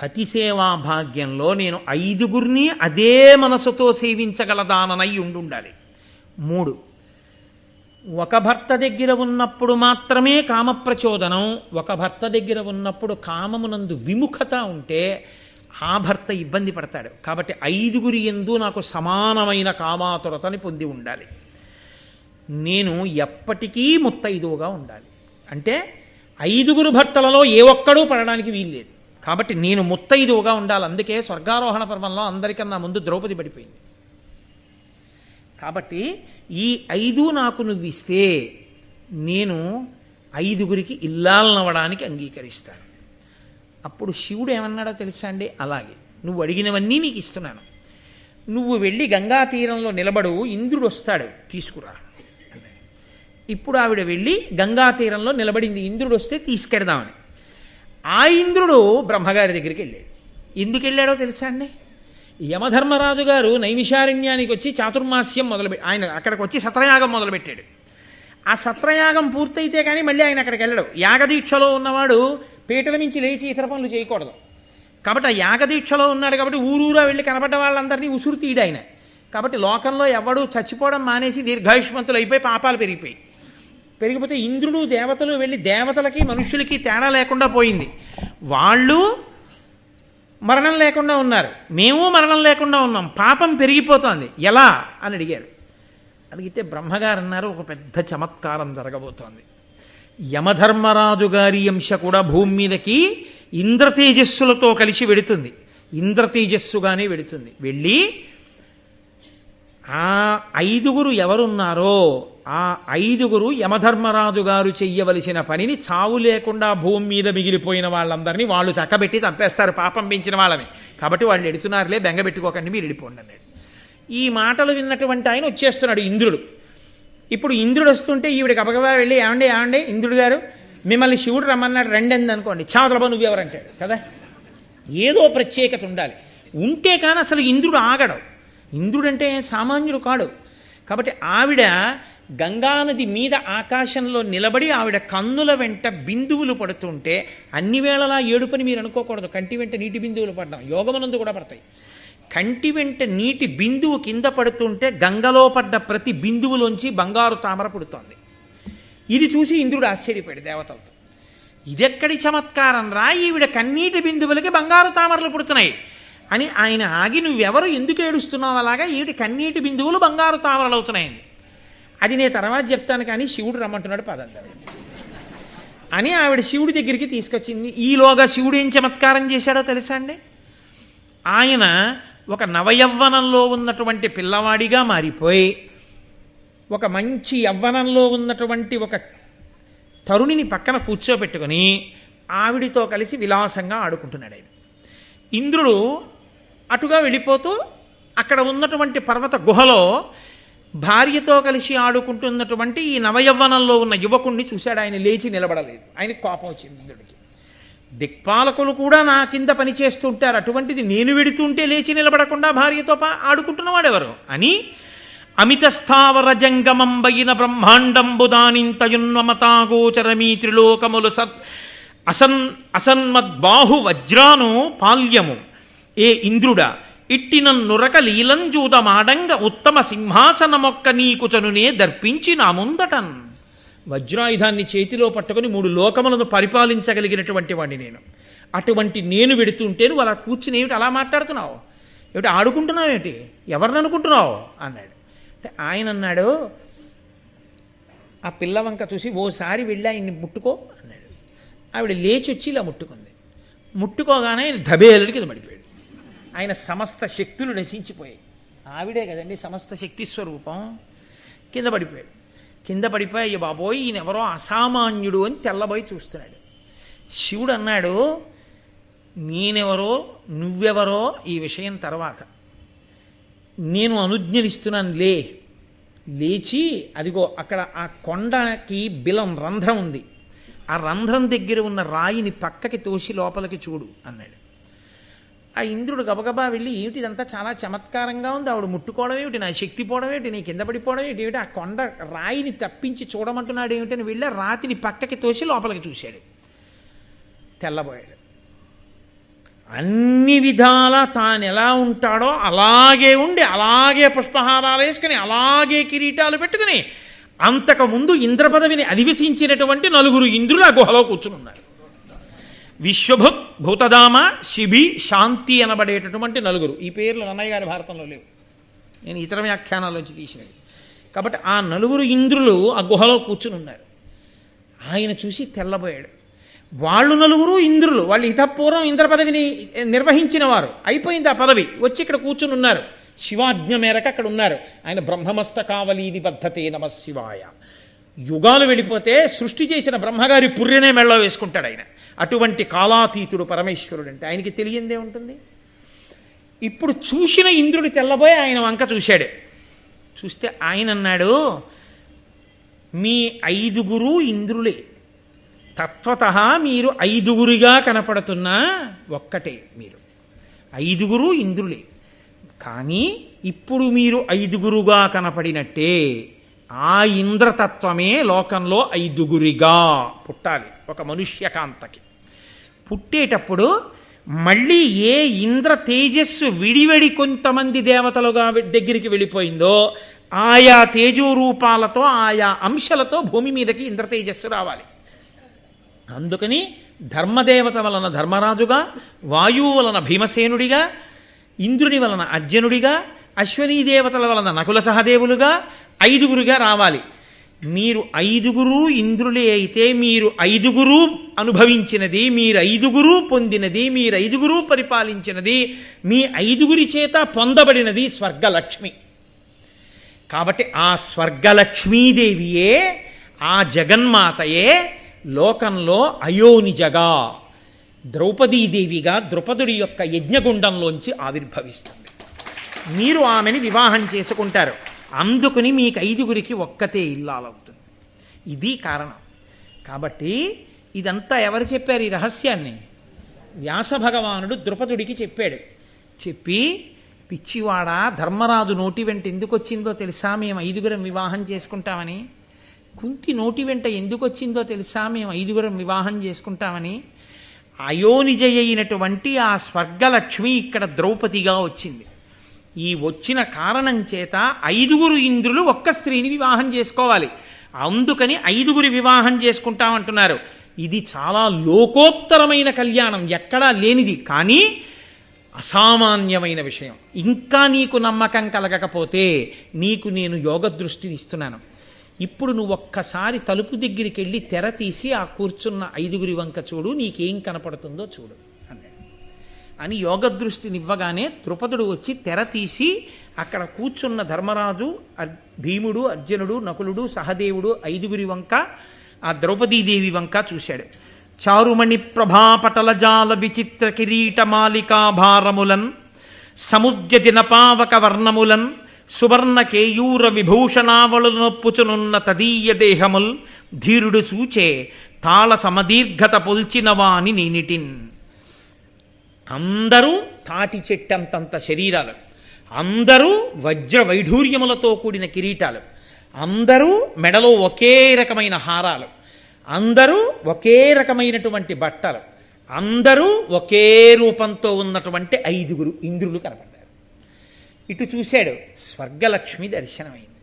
పతి సేవా భాగ్యంలో నేను 5గురిని అదే మనసుతో సేవించగలదాననై ఉండాలి. 3, ఒక భర్త దగ్గర ఉన్నప్పుడు మాత్రమే కామప్రచోదనం, ఒక భర్త దగ్గర ఉన్నప్పుడు కామమునందు విముఖత ఉంటే ఆ భర్త ఇబ్బంది పడతాడు. కాబట్టి 5గురి యందు నాకు సమానమైన కామాతురతని పొంది ఉండాలి. నేను ఎప్పటికీ ముత్తైదువుగా ఉండాలి. అంటే 5గురు భర్తలలో ఏ ఒక్కడూ పడడానికి వీల్లేదు. కాబట్టి నేను ముత్తైదువుగా ఉండాలి. అందుకే స్వర్గారోహణ పర్వంలో అందరికన్నా ముందు ద్రౌపది పడిపోయింది. కాబట్టి ఈ 5 నాకు నువ్వు ఇస్తే నేను 5గురికి ఇల్లాలనవడానికి అంగీకరిస్తాను. అప్పుడు శివుడు ఏమన్నాడో తెలుసా అండి, అలాగే నువ్వు అడిగినవన్నీ నీకు ఇస్తున్నాను, నువ్వు వెళ్ళి గంగా తీరంలో నిలబడు, ఇంద్రుడు వస్తాడు తీసుకురా. ఇప్పుడు ఆవిడ వెళ్ళి గంగా తీరంలో నిలబడింది, ఇంద్రుడు వస్తే తీసుకెడదామని. ఆ ఇంద్రుడు బ్రహ్మగారి దగ్గరికి వెళ్ళాడు. ఎందుకు వెళ్ళాడో తెలుసా అండి? యమధర్మరాజు గారు నైమిషారణ్యానికి వచ్చి చాతుర్మాస్యం ఆయన అక్కడికి వచ్చి సత్రయాగం మొదలుపెట్టాడు. ఆ సత్రయాగం పూర్తయితే కానీ మళ్ళీ ఆయన అక్కడికి వెళ్ళడు. యాగదీక్షలో ఉన్నవాడు పీటల మించి లేచి ఇతర పనులు చేయకూడదు. కాబట్టి ఆ యాగదీక్షలో ఉన్నాడు కాబట్టి ఊరూరా వెళ్ళి కనపడ్డ వాళ్ళందరినీ ఉసురు తీయడు ఆయన. కాబట్టి లోకంలో ఎవడు చచ్చిపోవడం మానేసి దీర్ఘాయుష్మంతులు అయిపోయి పాపాలు పెరిగిపోతే ఇంద్రుడు దేవతలు వెళ్ళి దేవతలకి మనుష్యులకి తేడా లేకుండా పోయింది. వాళ్ళు మరణం లేకుండా ఉన్నారు, మేము మరణం లేకుండా ఉన్నాం, పాపం పెరిగిపోతోంది, ఎలా అని అడిగారు. అడిగితే బ్రహ్మగారు అన్నారు, ఒక పెద్ద చమత్కారం జరగబోతోంది. యమధర్మరాజు గారి అంశ కూడా భూమి మీదకి ఇంద్రతేజస్సులతో కలిసి వెడుతుంది, ఇంద్రతేజస్సుగానే వెడుతుంది. వెళ్ళి ఆ 5గురు ఎవరున్నారో ఆ 5గురు యమధర్మరాజు గారు చెయ్యవలసిన పనిని చావు లేకుండా భూమి మీద మిగిలిపోయిన వాళ్ళందరినీ వాళ్ళు చక్కబెట్టి చంపేస్తారు, పాపం పెంచిన వాళ్ళని. కాబట్టి వాళ్ళు ఎడుతున్నారులే, బెంగబెట్టుకోకండి, మీరు వెళ్ళిపోండి అన్నాడు. ఈ మాటలు విన్నటువంటి ఆయన వచ్చేస్తున్నాడు ఇంద్రుడు. ఇప్పుడు ఇంద్రుడు వస్తుంటే ఈవిడ గబగబా వెళ్ళి, ఏమండి ఇంద్రుడు గారు, మిమ్మల్ని శివుడు రమ్మన్నాడు, రండి అంది అనుకోండి, చావతలబా నువ్వెవరంటాడు కదా. ఏదో ప్రత్యేకత ఉండాలి, ఉంటే కానీ అసలు ఇంద్రుడు ఆగడు. ఇంద్రుడంటే సామాన్యుడు కాడు. కాబట్టి ఆవిడ గంగానది మీద ఆకాశంలో నిలబడి ఆవిడ కన్నుల వెంట బిందువులు పడుతుంటే, అన్ని వేళలా ఏడుపని మీరు అనుకోకూడదు. కంటి వెంట నీటి బిందువులు పడ్డాం యోగమనందు కూడా పడతాయి. కంటి వెంట నీటి బిందువు కింద పడుతుంటే గంగలో పడ్డ ప్రతి బిందువులోంచి బంగారు తామర పుడుతోంది. ఇది చూసి ఇంద్రుడు ఆశ్చర్యపోయాడు దేవతలతో. ఇదెక్కడి చమత్కారం రా, ఈవిడ కన్నీటి బిందువులకి బంగారు తామరలు పుడుతున్నాయి అని ఆయన ఆగి, నువ్వెవరు, ఎందుకు ఏడుస్తున్నావు అలాగా, ఈవిడ కన్నీటి బిందువులు బంగారు తామరలు అవుతున్నాయండి. అది నేను తర్వాత చెప్తాను కానీ శివుడు రమ్మంటున్నాడు పదండి అని ఆవిడ శివుడి దగ్గరికి తీసుకొచ్చింది. ఈలోగా శివుడు ఏం చమత్కారం చేశాడో తెలుసా అండి. ఆయన ఒక నవయవ్వనంలో ఉన్నటువంటి పిల్లవాడిగా మారిపోయి ఒక మంచి యవ్వనంలో ఉన్నటువంటి ఒక తరుణిని పక్కన కూర్చోబెట్టుకొని ఆవిడితో కలిసి విలాసంగా ఆడుకుంటున్నాడు ఆయన. ఇంద్రుడు అటుగా వెళ్ళిపోతూ అక్కడ ఉన్నటువంటి పర్వత గుహలో భార్యతో కలిసి ఆడుకుంటున్నటువంటి ఈ నవయవ్వనంలో ఉన్న యువకుణ్ణి చూశాడు. ఆయన లేచి నిలబడలేదు, ఆయనకు కోపం వచ్చింది ఇంద్రుడికి. దిక్పాలకులు కూడా నా కింద పనిచేస్తుంటారు, అటువంటిది నేను వెడుతుంటే లేచి నిలబడకుండా భార్యతో ఆడుకుంటున్నవాడెవరు అని అమిత స్థావర జంగమంబైన బ్రహ్మాండంబుదానింతయున్మమతాగోచరమీ త్రిలోకములు అసన్మద్బాహు వజ్రాను పాల్యము ఏ ఇంద్రుడా ఇట్టినన్నురక లీలంజూతమాడంగ ఉత్తమ సింహాసనమొక్క నీకుచనునే దర్పించి నా ముందటన్. వజ్రాయుధాన్ని చేతిలో పట్టుకుని 3 లోకములను పరిపాలించగలిగినటువంటి వాడిని నేను. అటువంటి నేను వెడుతుంటే నువ్వు అలా కూర్చుని ఏమిటి అలా మాట్లాడుతున్నావు, ఏమిటి ఆడుకుంటున్నావు, ఏమిటి ఎవరిని అనుకుంటున్నావు అన్నాడు. అంటే ఆయన అన్నాడు, ఆ పిల్లవంక చూసి ఓసారి వెళ్ళి ఆయన్ని ముట్టుకో అన్నాడు. ఆవిడ లేచి వచ్చి ఇలా ముట్టుకుంది. ముట్టుకోగానే ఆయన ధబేలుడికి కింద పడిపోయాడు. ఆయన సమస్త శక్తులు నశించిపోయాయి. ఆవిడే కదండి సమస్త శక్తి స్వరూపం. కింద పడిపోయాడు. కింద పడిపోయి, అయ్య బాబోయ్ ఈయనెవరో అసామాన్యుడు అని తెల్లబోయి చూస్తున్నాడు. శివుడు అన్నాడు, నేనెవరో నువ్వెవరో ఈ విషయం తర్వాత, నేను అనుజ్ఞలిస్తున్నాను, లేచి అదిగో అక్కడ ఆ కొండకి బిలం రంధ్రం ఉంది, ఆ రంధ్రం దగ్గర ఉన్న రాయిని పక్కకి తోసి లోపలికి చూడు అన్నాడు. ఆ ఇంద్రుడు గబగబా వెళ్ళి, ఏమిటి ఇదంతా చాలా చమత్కారంగా ఉంది, ఆవిడ ముట్టుకోవడం ఏమిటి, నా శక్తి పోవడం ఏమిటి, నీ కింద పడిపోవడం ఏమిటి, ఆ కొండ రాయిని తప్పించి చూడమంటున్నాడు ఏమిటని వెళ్ళి రాతిని పక్కకి తోసి లోపలికి చూశాడు. తెల్లబోయాడు. అన్ని విధాల తాను ఎలా ఉంటాడో అలాగే ఉండి, అలాగే పుష్పహారాలు వేసుకుని, అలాగే కిరీటాలు పెట్టుకుని, అంతకుముందు ఇంద్రపదవిని అధివసించినటువంటి 4 ఇంద్రులు ఆ గుహలో కూర్చుని ఉన్నారు. విశ్వభుత్, భూతదామ, శిబి, శాంతి అనబడేటటువంటి 4. ఈ పేర్లు నన్నయ్య గారి భారతంలో లేవు, నేను ఇతర వ్యాఖ్యానాల్లోంచి తీసినవి. కాబట్టి ఆ 4 ఇంద్రులు ఆ గుహలో కూర్చుని ఉన్నారు. ఆయన చూసి తెల్లబోయాడు. వాళ్ళు 4 ఇంద్రులు, వాళ్ళు ఇతపూర్వం ఇంద్ర పదవిని నిర్వహించిన వారు, అయిపోయింది ఆ పదవి, వచ్చి ఇక్కడ కూర్చుని ఉన్నారు. శివాజ్ఞ మేరకు అక్కడ ఉన్నారు. ఆయన బ్రహ్మమస్తకావలీది బద్ధతే నమ శివాయ. యుగాలు వెళ్ళిపోతే సృష్టి చేసిన బ్రహ్మగారి పుర్రెనే మెళ్ళ వేసుకుంటాడు ఆయన. అటువంటి కాలాతీతుడు పరమేశ్వరుడు అంటే ఆయనకి తెలియందే ఉంటుంది. ఇప్పుడు చూసిన ఇంద్రుడు తెల్లబోయి ఆయన వంక చూశాడు. చూస్తే ఆయన అన్నాడు, మీ 5 ఇంద్రులే, తత్వత మీరు 5 కనపడుతున్నా ఒక్కటే, మీరు 5 ఇంద్రులే. కానీ ఇప్పుడు మీరు 5 కనపడినట్టే ఆ ఇంద్రతత్వమే లోకంలో 5 పుట్టాలి ఒక మనుష్యకాంతకి. పుట్టేటప్పుడు మళ్ళీ ఏ ఇంద్ర తేజస్సు విడివడి కొంతమంది దేవతలుగా దగ్గరికి వెళ్ళిపోయిందో ఆయా తేజో రూపాలతో ఆయా అంశాలతో భూమి మీదకి ఇంద్ర తేజస్సు రావాలి. అందుకని ధర్మదేవత వలన ధర్మరాజుగా, వాయువు వలన భీమసేనుడిగా, ఇంద్రుని వలన అర్జునుడిగా, అశ్వనీ దేవతల వలన నకుల సహదేవులుగా 5గురుగా రావాలి. మీరు 5గురు ఇంద్రులే అయితే మీరు 5గురు అనుభవించినది, మీరు 5గురు పొందినది, మీరు 5గురు పరిపాలించినది, మీ 5గురి చేత పొందబడినది స్వర్గలక్ష్మి. కాబట్టి ఆ స్వర్గలక్ష్మీదేవియే, ఆ జగన్మాతయే లోకంలో అయోనిజగా ద్రౌపదీదేవిగా ద్రుపదుడి యొక్క యజ్ఞగుండంలోంచి ఆవిర్భవిస్తుంది. మీరు ఆమెని వివాహం చేసుకుంటారు. అందుకుని మీకు 5గురికి ఒక్కతే ఇల్లాలవుతుంది. ఇది కారణం. కాబట్టి ఇదంతా ఎవరు చెప్పారు? ఈ రహస్యాన్ని వ్యాస భగవానుడు ద్రుపదుడికి చెప్పాడు. చెప్పి, పిచ్చివాడా, ధర్మరాజు నోటి వెంట ఎందుకు వచ్చిందో తెలుసా మేము 5గురం వివాహం చేసుకుంటామని? కుంతి నోటి వెంట ఎందుకు వచ్చిందో తెలుసా మేము 5గురం వివాహం చేసుకుంటామని? అయోనిజ అయినటువంటి ఆ స్వర్గలక్ష్మి ఇక్కడ ద్రౌపదిగా వచ్చింది. ఈ వచ్చిన కారణం చేత 5గురు ఇంద్రులు ఒక్క స్త్రీని వివాహం చేసుకోవాలి. అందుకని 5గురి వివాహం చేసుకుంటామంటున్నారు. ఇది చాలా లోకోత్తరమైన కళ్యాణం, ఎక్కడా లేనిది, కానీ అసామాన్యమైన విషయం. ఇంకా నీకు నమ్మకం కలగకపోతే నీకు నేను యోగ దృష్టిని ఇస్తున్నాను. ఇప్పుడు నువ్వు ఒక్కసారి తలుపు దగ్గరికి వెళ్ళి తెర తీసి ఆ కూర్చున్న 5గురి వంక చూడు, నీకేం కనపడుతుందో చూడు అన్నాడు. అని యోగ దృష్టినివ్వగానే ద్రుపదుడు వచ్చి తెర తీసి అక్కడ కూర్చున్న ధర్మరాజు, భీముడు, అర్జునుడు, నకులుడు, సహదేవుడు 5గురి వంక, ఆ ద్రౌపదీదేవి వంక చూశాడు. చారుమణి ప్రభాపటలజాల విచిత్ర కిరీటమాలికాభారములన్ సముద్య దినపావక వర్ణములన్ సువర్ణ కేయూర విభూషణావళు నొప్పుచునున్న తదీయ దేహముల్ ధీరుడు సూచే తాళ సమదీర్ఘత పొల్చినవాని నేనిటిన్. అందరూ తాటి చెట్టంతంత శరీరాలు, అందరూ వజ్ర వైఢూర్యములతో కూడిన కిరీటాలు, అందరూ మెడలో ఒకే రకమైన హారాలు, అందరూ ఒకే రకమైనటువంటి బట్టలు, అందరూ ఒకే రూపంతో ఉన్నటువంటి 5గురు ఇంద్రులు కనపడ్డారు. ఇటు చూశాడు, స్వర్గలక్ష్మి దర్శనమైంది.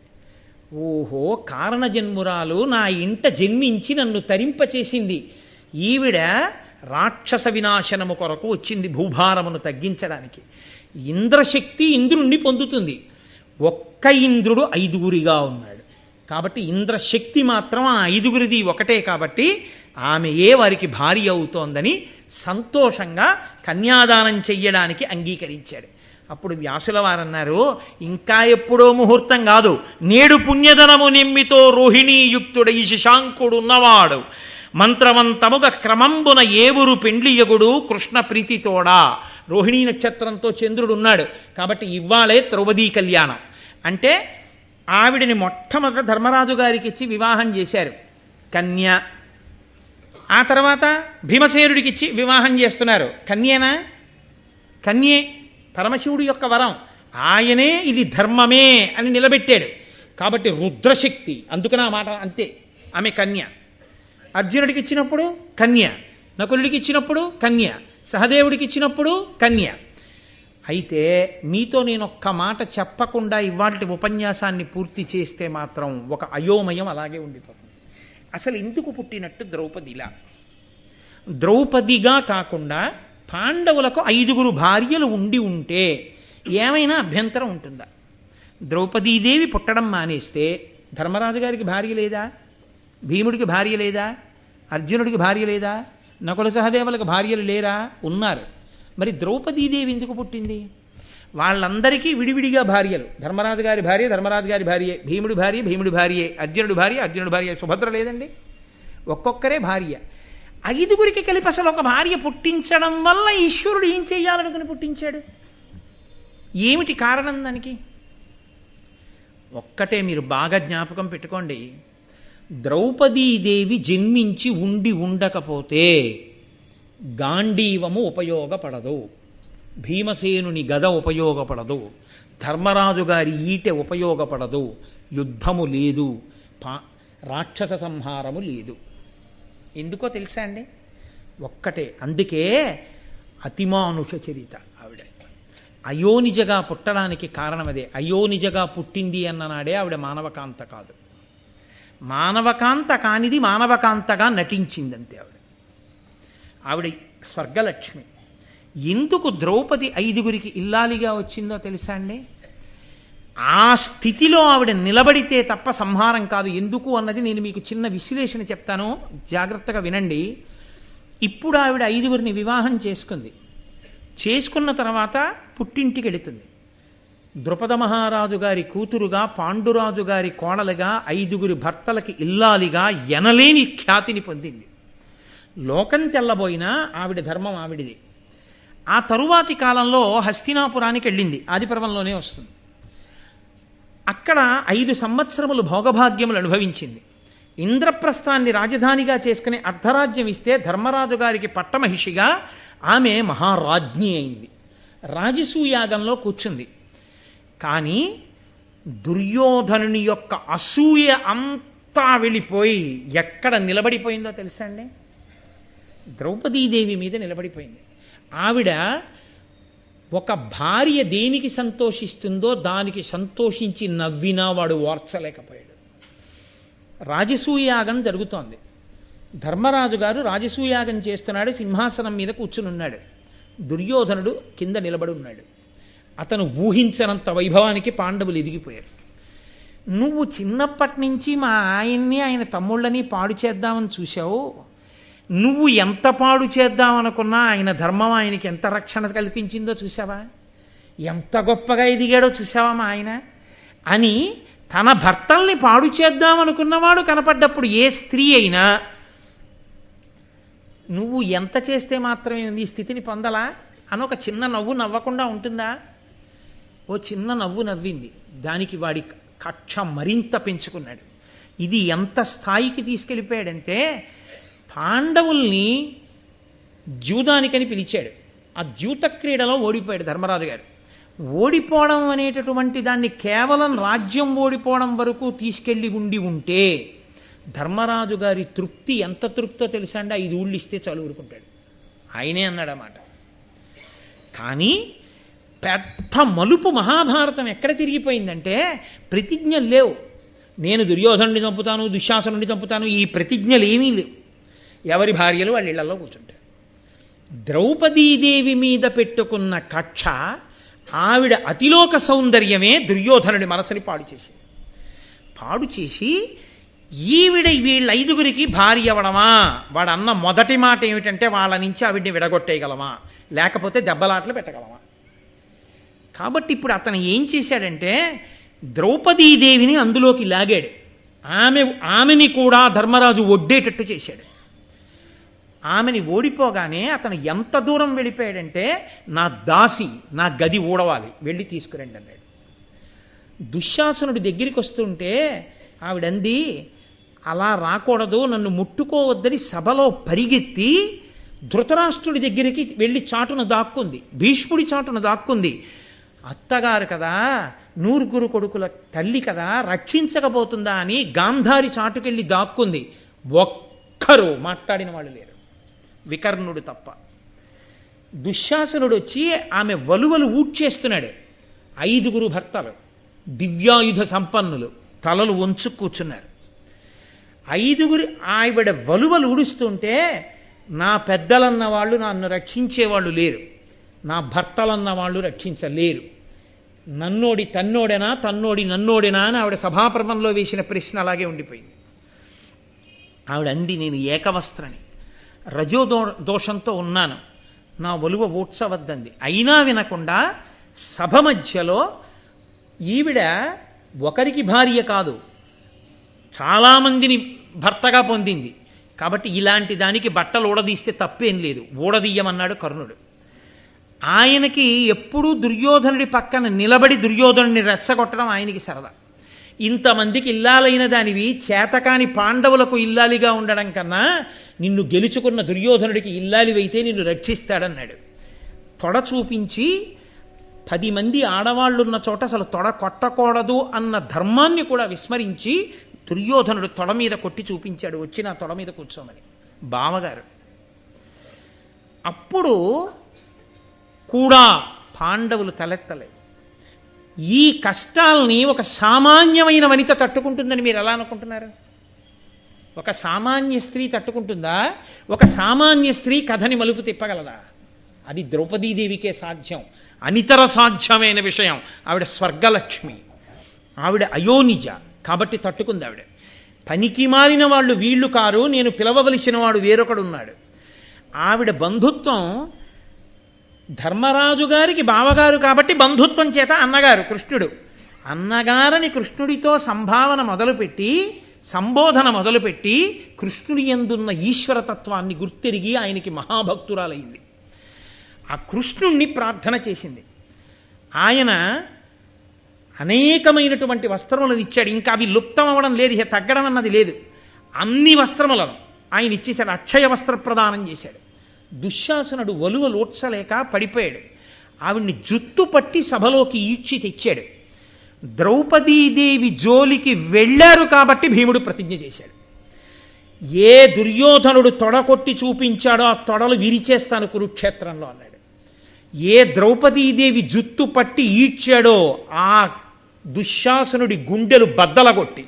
ఓహో, కారణజన్మురాలు నా ఇంట జన్మించి నన్ను తరింపచేసింది. ఈవిడ రాక్షస వినాశనము కొరకు వచ్చింది, భూభారమును తగ్గించడానికి. ఇంద్రశక్తి ఇంద్రుణ్ణి పొందుతుంది. ఒక్క ఇంద్రుడు 5గురిగా ఉన్నాడు కాబట్టి ఇంద్రశక్తి మాత్రం ఆ 5గురిది ఒకటే కాబట్టి ఆమెయే వారికి భార్య అవుతోందని సంతోషంగా కన్యాదానం చెయ్యడానికి అంగీకరించాడు. అప్పుడు వ్యాసుల వారన్నారు, ఇంకా ఎప్పుడో ముహూర్తం కాదు, నేడు పుణ్యధనము నిమ్మితో రోహిణీయుక్తుడై శశాంకుడున్నవాడు మంత్రవంతముగ క్రమంబున ఏవురు పెండ్లియగుడు కృష్ణ ప్రీతితోడా. రోహిణీ నక్షత్రంతో చంద్రుడు ఉన్నాడు కాబట్టి ఇవ్వాలే ద్రౌపదీ కళ్యాణం. అంటే ఆవిడని మొట్టమొదట ధర్మరాజు గారికి ఇచ్చి వివాహం చేశారు, కన్య. ఆ తర్వాత భీమసేనుడికి ఇచ్చి వివాహం చేస్తున్నారు, కన్యేనా? కన్యే, పరమశివుడి యొక్క వరం. ఆయనే ఇది ధర్మమే అని నిలబెట్టాడు కాబట్టి రుద్రశక్తి, అందుకని ఆ మాట అంతే, ఆమె కన్య. అర్జునుడికి ఇచ్చినప్పుడు కన్య, నకులుడికి ఇచ్చినప్పుడు కన్య, సహదేవుడికి ఇచ్చినప్పుడు కన్య. అయితే మీతో నేను ఒక్క మాట చెప్పకుండా ఇవాల్టి ఉపన్యాసాన్ని పూర్తి చేస్తే మాత్రం ఒక అయోమయం అలాగే ఉండిపోతుంది. అసలు ఎందుకు పుట్టినట్టు ద్రౌపదిలా? ద్రౌపదిగా కాకుండా పాండవులకు 5గురు భార్యలు ఉండి ఉంటే ఏమైనా అభ్యంతరం ఉంటుందా? ద్రౌపదీదేవి పుట్టడం మానేస్తే ధర్మరాజు గారికి భార్య లేదా? భీముడికి భార్య లేదా? అర్జునుడికి భార్య లేదా? నకుల సహదేవులకు భార్యలు లేరా? ఉన్నారు. మరి ద్రౌపదీదేవి ఎందుకు పుట్టింది? వాళ్ళందరికీ విడివిడిగా భార్యలు. ధర్మరాజు గారి భార్య ధర్మరాజు గారి భార్యే, భీముడి భార్య భీముడి భార్యే, అర్జునుడి భార్య అర్జునుడి భార్య. సుభద్ర లేదండి, ఒక్కొక్కరే భార్య. 5గురికి కలిపి అసలు ఒక భార్య పుట్టించడం వల్ల ఈశ్వరుడు ఏం చెయ్యాలనుకుని పుట్టించాడు? ఏమిటి కారణం దానికి? ఒక్కటే మీరు బాగా జ్ఞాపకం పెట్టుకోండి, ద్రౌపదీదేవి జన్మించి ఉండి ఉండకపోతే గాంధీవము ఉపయోగపడదు, భీమసేనుని గద ఉపయోగపడదు, ధర్మరాజు గారి ఈటె ఉపయోగపడదు, యుద్ధము లేదు, రాక్షస సంహారము లేదు. ఎందుకో తెలుసా అండి? ఒక్కటే. అందుకే అతిమానుష చరిత ఆవిడ. అయోనిజగా పుట్టడానికి కారణం అదే. అయోనిజగా పుట్టింది అన్ననాడే ఆవిడ మానవకాంత కాదు. మానవకాంత కానిది మానవకాంతగా నటించిందంతే ఆవిడ. ఆవిడ స్వర్గలక్ష్మి. ఎందుకు ద్రౌపది 5గురికి ఇల్లాలిగా వచ్చిందో తెలుసా అండి? ఆ స్థితిలో ఆవిడ నిలబడితే తప్ప సంహారం కాదు. ఎందుకు అన్నది నేను మీకు చిన్న విశ్లేషణ చెప్తాను, జాగ్రత్తగా వినండి. ఇప్పుడు ఆవిడ 5గురిని వివాహం చేసుకుంది. చేసుకున్న తర్వాత పుట్టింటికి వెళుతుంది. ద్రుపద మహారాజు గారి కూతురుగా, పాండురాజు గారి కోడలుగా, 5గురి భర్తలకి ఇల్లాలిగా ఎనలేని ఖ్యాతిని పొందింది. లోకం తెల్లబోయినా ఆవిడ ధర్మం ఆవిడిది. ఆ తరువాతి కాలంలో హస్తినాపురానికి వెళ్ళింది, ఆదిపర్వంలోనే వస్తుంది. అక్కడ 5 సంవత్సరములు భోగభాగ్యములు అనుభవించింది. ఇంద్రప్రస్థాన్ని రాజధానిగా చేసుకుని అర్ధరాజ్యం ఇస్తే ధర్మరాజు గారికి పట్టమహిషిగా ఆమె మహారాజ్ఞి అయింది. రాజసూయాగంలో కూర్చుంది. కానీ దుర్యోధనుని యొక్క అసూయ అంతా వెళ్ళిపోయి ఎక్కడ నిలబడిపోయిందో తెలుసా అండి? ద్రౌపదీదేవి మీద నిలబడిపోయింది. ఆవిడ ఒక భార్య దేనికి సంతోషిస్తుందో దానికి సంతోషించి నవ్వినా వాడు ఓర్చలేకపోయాడు. రాజసూయాగం జరుగుతోంది. ధర్మరాజు గారు రాజసూయాగం చేస్తున్నాడు, సింహాసనం మీద కూర్చునున్నాడు. దుర్యోధనుడు కింద నిలబడి ఉన్నాడు. అతను ఊహించనంత వైభవానికి పాండవులు ఎదిగిపోయారు. నువ్వు చిన్నప్పటి నుంచి మా ఆయన్ని ఆయన తమ్ముళ్ళని పాడు చేద్దామని చూశావు. నువ్వు ఎంత పాడు చేద్దామనుకున్నా ఆయన ధర్మం ఆయనకి ఎంత రక్షణ కల్పించిందో చూసావా? ఎంత గొప్పగా ఎదిగాడో చూసావా మా ఆయన అని తన భర్తల్ని పాడు చేద్దామనుకున్నవాడు కనపడ్డప్పుడు ఏ స్త్రీ అయినా నువ్వు ఎంత చేస్తే మాత్రమే ఈ స్థితిని పొందలా అని ఒక చిన్న నవ్వు నవ్వకుండా ఉంటుందా? ఓ చిన్న నవ్వు నవ్వింది. దానికి వాడి కక్ష మరింత పెంచుకున్నాడు. ఇది ఎంత స్థాయికి తీసుకెళ్ళిపోయాడంటే పాండవుల్ని ద్యూతానికని పిలిచాడు. ఆ ద్యూత క్రీడలో ఓడిపోయాడు ధర్మరాజు గారు. ఓడిపోవడం అనేటటువంటి దాన్ని కేవలం రాజ్యం ఓడిపోవడం వరకు తీసుకెళ్ళి ఉంటే ధర్మరాజు గారి తృప్తి ఎంత తృప్తో తెలుసా అండి? 5 ఊళ్ళు ఇస్తే చాలు ఊరుకుంటాడు. ఆయనే అన్నాడన్నమాట. కానీ పెద్ద మలుపు మహాభారతం ఎక్కడ తిరిగిపోయిందంటే ప్రతిజ్ఞలు లేవు. నేను దుర్యోధనుడిని చంపుతాను, దుశ్శాసనుడిని చంపుతాను, ఈ ప్రతిజ్ఞలు ఏమీ లేవు. ఎవరి భార్యలు వాళ్ళ ఇళ్లలో కూర్చుంటారు. ద్రౌపదీదేవి మీద పెట్టుకున్న కక్ష, ఆవిడ అతిలోక సౌందర్యమే దుర్యోధనుడి మనసుని పాడు చేసి ఈవిడ వీళ్ళ 5గురికి భార్య అవడమా? వాడు అన్న మొదటి మాట ఏమిటంటే వాళ్ళ నుంచి ఆవిడ్ని విడగొట్టేయగలమా, లేకపోతే దెబ్బలాట్లు పెట్టగలమా? కాబట్టి ఇప్పుడు అతను ఏం చేశాడంటే ద్రౌపదీదేవిని అందులోకి లాగాడు. ఆమెని కూడా ధర్మరాజు ఒడ్డేటట్టు చేశాడు. ఆమెని ఓడిపోగానే అతను ఎంత దూరం వెళ్ళిపోయాడంటే నా దాసి, నా గది ఊడవాలి, వెళ్ళి తీసుకురండి అన్నాడు. దుశ్శాసనుడి దగ్గరికి వస్తుంటే ఆవిడంది, అలా రాకూడదు, నన్ను ముట్టుకోవద్దని సభలో పరిగెత్తి ధృతరాష్ట్రుడి దగ్గరికి వెళ్ళి చాటున దాక్కుంది. భీష్ముడి చాటున దాక్కుంది. అత్తగారు కదా, 9 కొడుకుల తల్లి కదా, రక్షించకపోతుందా అని గాంధారి చాటుకెళ్ళి దాక్కుంది. ఒక్కరూ మాట్లాడిన వాళ్ళు లేరు, వికర్ణుడు తప్ప. దుశ్శాసనుడు వచ్చి ఆమె వలువలు ఊడ్చేస్తున్నాడు. 5గురు భర్తలు దివ్యాయుధ సంపన్నులు తలలు వంచు కూర్చున్నారు. 5గురు ఆవిడ వలువలు ఊడుస్తుంటే నా పెద్దలన్న వాళ్ళు నన్ను రక్షించేవాళ్ళు లేరు, నా భర్తలన్న వాళ్ళు రక్షించలేరు, నన్నోడి తన్నోడెనా, తన్నోడి నన్నోడెనా అని ఆవిడ సభాపర్వంలో వేసిన ప్రశ్న అలాగే ఉండిపోయింది. ఆవిడ అంది, నేను ఏకవస్త్రని, రజోదోషంతో ఉన్నాను, నా ఒలువ ఊడ్చవద్దంది. అయినా వినకుండా సభ మధ్యలో ఈవిడ ఒకరికి భార్య కాదు, చాలామందిని భర్తగా పొందింది. కాబట్టి ఇలాంటి దానికి బట్టలు ఊడదీస్తే తప్పేం లేదు, ఊడదీయమన్నాడు కర్ణుడు. ఆయనకి ఎప్పుడూ దుర్యోధనుడి పక్కన నిలబడి దుర్యోధనుడిని రెచ్చగొట్టడం ఆయనకి సరదా. ఇంతమందికి ఇల్లాలైన దానివి చేతకాని పాండవులకు ఇల్లాలిగా ఉండడం కన్నా నిన్ను గెలుచుకున్న దుర్యోధనుడికి ఇల్లాలివైతే నిన్ను రక్షిస్తాడన్నాడు. తొడ చూపించి 10 మంది ఆడవాళ్ళున్న చోట అసలు తొడ కొట్టకూడదు అన్న ధర్మాన్ని కూడా విస్మరించి దుర్యోధనుడు తొడ మీద కొట్టి చూపించాడు, వచ్చి నా తొడ మీద కూర్చోమని బావగారు. అప్పుడు కూడా పాండవులు తలెత్తలేదు. ఈ కష్టాల్ని ఒక సామాన్యమైన వనిత తట్టుకుంటుందని మీరు ఎలా అనుకుంటున్నారు? ఒక సామాన్య స్త్రీ తట్టుకుంటుందా? ఒక సామాన్య స్త్రీ కథని మలుపు తిప్పగలదా? అది ద్రౌపదీదేవికే సాధ్యం, అనితర సాధ్యమైన విషయం. ఆవిడ స్వర్గలక్ష్మి, ఆవిడ అయోనిజ, కాబట్టి తట్టుకుంది ఆవిడ. పనికి మారిన వాళ్ళు వీళ్ళు కారు, నేను పిలవవలసిన వాడు వేరొకడున్నాడు. ఆవిడ బంధుత్వం ధర్మరాజు గారికి బావగారు కాబట్టి బంధుత్వం చేత అన్నగారు కృష్ణుడు. అన్నగారని కృష్ణుడితో సంబోధన మొదలుపెట్టి కృష్ణుడి యందున్న ఈశ్వరతత్వాన్ని గుర్తెరిగి ఆయనకి మహాభక్తురాలైంది. ఆ కృష్ణుణ్ణి ప్రార్థన చేసింది. ఆయన అనేకమైనటువంటి వస్త్రములను ఇచ్చాడు. ఇంకా అవి లుప్తం అవ్వడం లేదు, తగ్గడం అన్నది లేదు. అన్ని వస్త్రములను ఆయన ఇచ్చేశాడు. అక్షయ వస్త్ర ప్రదానం చేశాడు. దుశ్శాసనుడు ఒలువలోడ్చలేక పడిపోయాడు. ఆవిడ్ని జుత్తు పట్టి సభలోకి ఈడ్చి తెచ్చాడు. ద్రౌపదీదేవి జోలికి వెళ్ళారు కాబట్టి భీముడు ప్రతిజ్ఞ చేశాడు. ఏ దుర్యోధనుడు తొడకొట్టి చూపించాడో ఆ తొడలు విరిచేస్తాను కురుక్షేత్రంలో అన్నాడు. ఏ ద్రౌపదీదేవి జుత్తు పట్టి ఈడ్చాడో ఆ దుశ్శాసనుడి గుండెలు బద్దలగొట్టి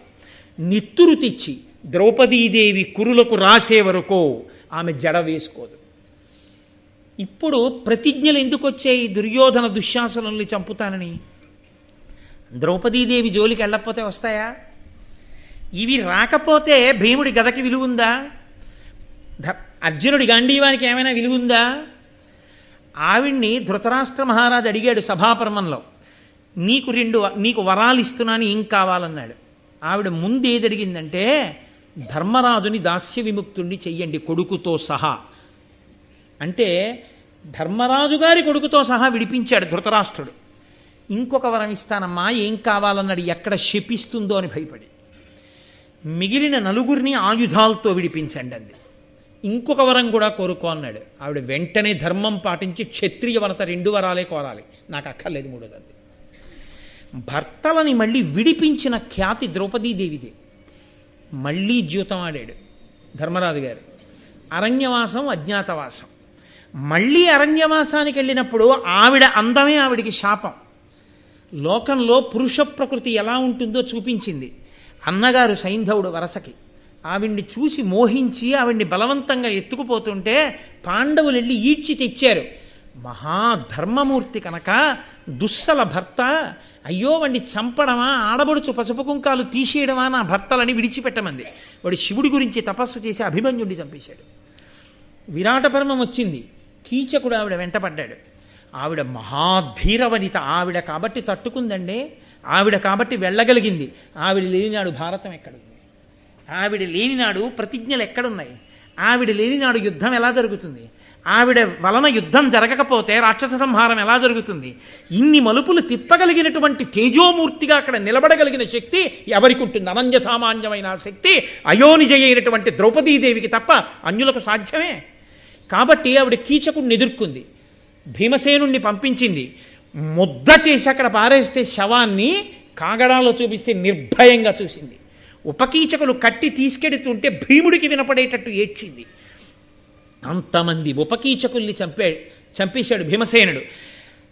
నిత్తురు తెచ్చి ద్రౌపదీదేవి కురులకు రాసే వరకు ఆమె జడ వేసుకోదు. ఇప్పుడు ప్రతిజ్ఞలు ఎందుకు వచ్చాయి? దుర్యోధన దుశ్శాసనుల్ని చంపుతానని. ద్రౌపదీదేవి జోలికి వెళ్ళకపోతే వస్తాయా? ఇవి రాకపోతే భీముడి గదకి విలువుందా? అర్జునుడి గాంధీవానికి ఏమైనా విలువుందా? ఆవిడ్ని ధృతరాష్ట్ర మహారాజు అడిగాడు సభాపర్వంలో, నీకు వరాలు ఇస్తున్నాను, ఏం కావాలన్నాడు. ఆవిడ ముందు ఏది అడిగిందంటే, ధర్మరాజుని దాస్య విముక్తుణ్ణి చెయ్యండి కొడుకుతో సహా. అంటే ధర్మరాజు గారి కొడుకుతో సహా విడిపించాడు ధృతరాష్ట్రుడు. ఇంకొక వరం ఇస్తానమ్మా, ఏం కావాలన్నాడు. ఎక్కడ శపిస్తుందో అని భయపడి. మిగిలిన నలుగురిని ఆయుధాలతో విడిపించండి అంది. ఇంకొక వరం కూడా కోరుకో అన్నాడు. ఆవిడ వెంటనే ధర్మం పాటించి క్షత్రియ వనత 2 వరాలే కోరాలి, నాకు అక్కర్లేదు మూడోది అంది. భర్తలని మళ్ళీ విడిపించిన ఖ్యాతి ద్రౌపదీదేవిదే. మళ్ళీ ద్యూతం ఆడాడు ధర్మరాజు గారు. అరణ్యవాసం, అజ్ఞాతవాసం. మళ్ళీ అరణ్యవాసానికి వెళ్ళినప్పుడు ఆవిడ అందమే ఆవిడికి శాపం. లోకంలో పురుష ప్రకృతి ఎలా ఉంటుందో చూపించింది. అన్నగారు సైంధవుడు వరసకి ఆవిడ్ని చూసి మోహించి ఆవిడ్ని బలవంతంగా ఎత్తుకుపోతుంటే పాండవులు వెళ్ళి ఈడ్చి తెచ్చారు. మహాధర్మమూర్తి కనుక దుస్సల భర్త, అయ్యో వాడిని చంపడమా, ఆడబడుచు పసుపు కుంకాలు తీసేయడమా నా భర్తలని విడిచిపెట్టమంది. వాడు శివుడి గురించి తపస్సు చేసి అభిమన్యుడిని చంపేశాడు. విరాట పర్వం వచ్చింది, కీచకుడు ఆవిడ వెంటపడ్డాడు. ఆవిడ మహాధీరవనిత, ఆవిడ కాబట్టి తట్టుకుందండి. ఆవిడ కాబట్టి వెళ్ళగలిగింది. ఆవిడ లేనినాడు భారతం ఎక్కడుంది? ఆవిడ లేనినాడు ప్రతిజ్ఞలు ఎక్కడున్నాయి? ఆవిడ లేనినాడు యుద్ధం ఎలా జరుగుతుంది? ఆవిడ వలన యుద్ధం జరగకపోతే రాక్షస సంహారం ఎలా జరుగుతుంది? ఇన్ని మలుపులు తిప్పగలిగినటువంటి తేజోమూర్తిగా అక్కడ నిలబడగలిగిన శక్తి ఎవరికి ఉంటుంది? అనన్య సామాన్యమైన శక్తి అయోనిజ అయినటువంటి ద్రౌపదీదేవికి తప్ప అన్యులకు సాధ్యమే. కాబట్టి ఆవిడ కీచకుడిని ఎదుర్కొంది. భీమసేనుణ్ణి పంపించింది. ముద్ద చేసి అక్కడ పారేస్తే శవాన్ని కాగడాలో చూపిస్తే నిర్భయంగా చూసింది. ఉపకీచకులు కట్టి తీసుకెడుతుంటే భీముడికి వినపడేటట్టు ఏడ్చింది. అంతమంది ఉపకీచకుల్ని చంపేశాడు భీమసేనుడు.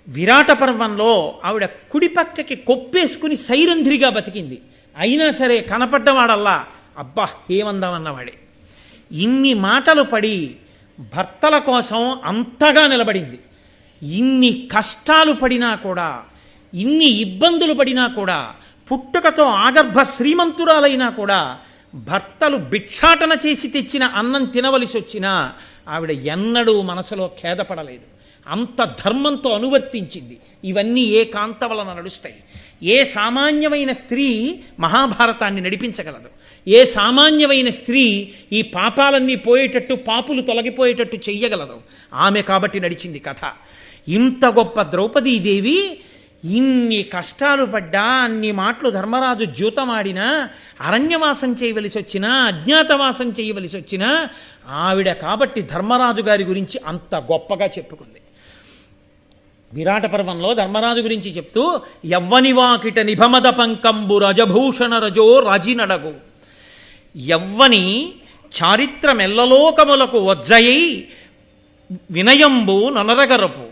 విరాట పర్వంలో ఆవిడ కుడి పక్కకి కొప్పేసుకుని సైరంధ్రిగా బతికింది. అయినా సరే కనపడ్డవాడల్లా అబ్బా ఏమందామన్నవాడే. ఇన్ని మాటలు పడి భర్తల కోసం అంతగా నిలబడింది. ఇన్ని కష్టాలు పడినా కూడా, ఇన్ని ఇబ్బందులు పడినా కూడా, పుట్టుకతో ఆగర్భ శ్రీమంతురాలైనా కూడా భర్తలు భిక్షాటన చేసి తెచ్చిన అన్నం తినవలసి వచ్చినా ఆవిడ ఎన్నడూ మనసులో ఖేదపడలేదు. అంత ధర్మంతో అనువర్తించింది. ఇవన్నీ ఏ కాంత వలన నడుస్తాయి? ఏ సామాన్యమైన స్త్రీ మహాభారతాన్ని నడిపించగలదు? ఏ సామాన్యమైన స్త్రీ ఈ పాపాలన్నీ పోయేటట్టు, పాపులు తొలగిపోయేటట్టు చెయ్యగలదు? ఆమె కాబట్టి నడిచింది కథ. ఇంత గొప్ప ద్రౌపదీదేవి ఇన్ని కష్టాలు పడ్డా, అన్ని మాటలు ధర్మరాజు ద్యూతమాడినా, అరణ్యవాసం చేయవలసి వచ్చినా, అజ్ఞాతవాసం చేయవలసి వచ్చినా ఆవిడ కాబట్టి ధర్మరాజు గారి గురించి అంత గొప్పగా చెప్పుకుంది. విరాట పర్వంలో ధర్మరాజు గురించి చెప్తూ, యవ్వనివాకిట నిభమద పంకంబు రజభూషణ రజో రాజినడగు, యవ్వని చారిత్రమెల్లలోకములకు వజ్జయై వినయంబు నొనరగరపు,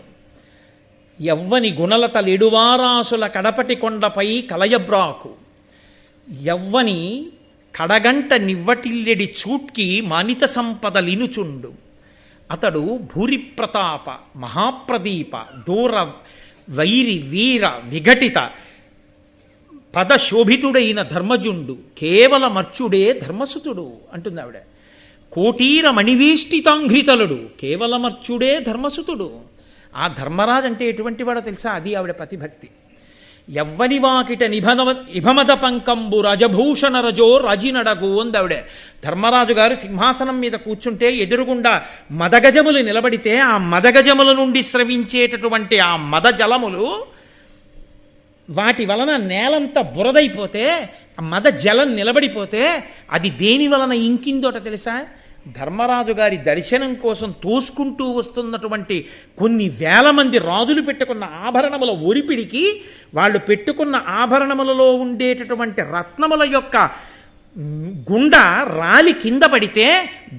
ఎవ్వని గుణలత లెడువారాసుల కడపటి కొండపై కలయబ్రాకు ఎవ్వని కడగంట నివ్వటిల్లెడి చూట్కి మానిత సంపద లినుచుండు అతడు భూరిప్రతాప మహాప్రదీప దూర వైరి వీర విఘటిత పదశోభితుడైన ధర్మజుండు కేవలమర్చుడే ధర్మసుతుడు అంటుంది ఆవిడ. కోటీర మణివేష్టితాంఘ్రితలుడు కేవలమర్చుడే ధర్మసుతుడు. ఆ ధర్మరాజు అంటే ఎటువంటి వాడో తెలుసా? అది ఆవిడ ప్రతిభక్తి. ఎవ్వని వాకిట ఇభమద పంకంబు రజభూషణ రజో రాజినడగు అందావిడే. ధర్మరాజు గారు సింహాసనం మీద కూర్చుంటే ఎదురుగుండా మదగజములు నిలబడితే ఆ మదగజముల నుండి స్రవించేటటువంటి ఆ మద జలములు వాటి వలన నేలంతా బురదైపోతే ఆ మద జలం నిలబడిపోతే అది దేని వలన ఇంకిందోట తెలుసా? ధర్మరాజు గారి దర్శనం కోసం తోసుకుంటూ వస్తున్నటువంటి కొన్ని వేల మంది రాజులు పెట్టుకున్న ఆభరణముల ఒరిపిడికి వాళ్ళు పెట్టుకున్న ఆభరణములలో ఉండేటటువంటి రత్నముల యొక్క గుండ రాలి కింద పడితే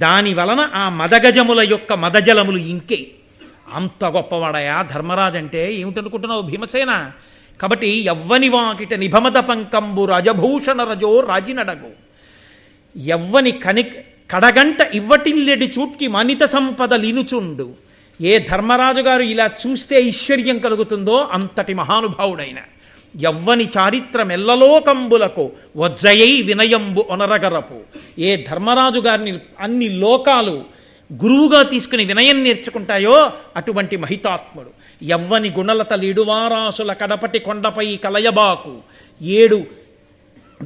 దాని వలన ఆ మదగజముల యొక్క మదజలములు ఇంకే. అంత గొప్పవాడయా ధర్మరాజు అంటే. ఏమిటనుకుంటున్నావు భీమసేన? కాబట్టి ఎవ్వని వాకిట నిభమద పంకంబు రజభూషణ రజో రాజినడగు ఎవ్వని కడగంట ఇవ్వటిల్లెడి చూట్కి మనిత సంపద లినుచుండు. ఏ ధర్మరాజు గారు ఇలా చూస్తే ఐశ్వర్యం కలుగుతుందో అంతటి మహానుభావుడైన ఎవ్వని చారిత్రమెల్లలోకంబులకు వజ్జయై వినయంబు ఒనరగరపు. ఏ ధర్మరాజు గారిని అన్ని లోకాలు గురువుగా తీసుకుని వినయం నేర్చుకుంటాయో అటువంటి మహితాత్ముడు. ఎవ్వని గుణలత లిడువారాసుల కడపటి కొండపై కలయబాకు 7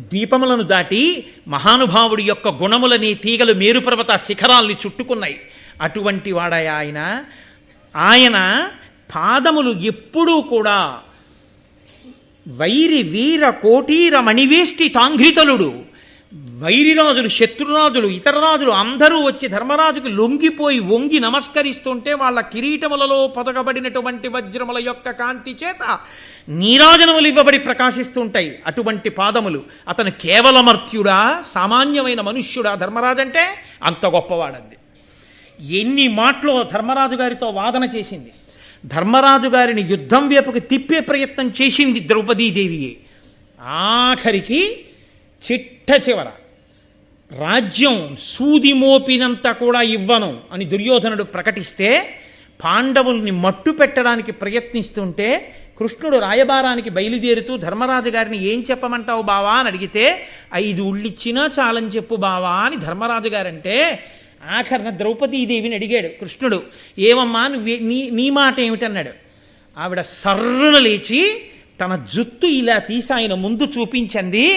ద్వీపములను దాటి మహానుభావుడి యొక్క గుణములని తీగలు మేరుపర్వత శిఖరాల్ని చుట్టుకున్నాయి. అటువంటి వాడాయ ఆయన. ఆయన పాదములు ఎప్పుడూ కూడా వైరి వీర కోటీర మణివేష్టి తాంఘ్రితలుడు. వైరిరాజులు శత్రురాజులు ఇతర రాజులు అందరూ వచ్చి ధర్మరాజుకు లొంగిపోయి వంగి నమస్కరిస్తుంటే వాళ్ళ కిరీటములలో పొదగబడినటువంటి వజ్రముల యొక్క కాంతి చేత నీరాజనములు ఇవ్వబడి ప్రకాశిస్తుంటాయి అటువంటి పాదములు. అతను కేవలమర్త్యుడా సామాన్యమైన మనుష్యుడా ధర్మరాజు అంటే? అంత గొప్పవాడంది. ఎన్ని మాటలు ధర్మరాజు గారితో వాదన చేసింది. ధర్మరాజు గారిని యుద్ధం వైపుకి తిప్పే ప్రయత్నం చేసింది ద్రౌపదీదేవియే. ఆఖరికి చిట్ట చివర రాజ్యం సూది మోపినంత కూడా ఇవ్వను అని దుర్యోధనుడు ప్రకటిస్తే పాండవుల్ని మట్టు పెట్టడానికి ప్రయత్నిస్తుంటే కృష్ణుడు రాయబారానికి బయలుదేరుతూ ధర్మరాజు గారిని ఏం చెప్పమంటావు బావా అని అడిగితే 5 ఉళ్ళిచ్చినా చాలని చెప్పు బావా అని ధర్మరాజు గారంటే ఆఖరణ ద్రౌపదీదేవిని అడిగాడు కృష్ణుడు. ఏమమ్మా నువ్వు నీ మాట ఏమిటన్నాడు. ఆవిడ సర్రున లేచి తన జుత్తు ఇలా తీసి ఆయన ముందు చూపించింది.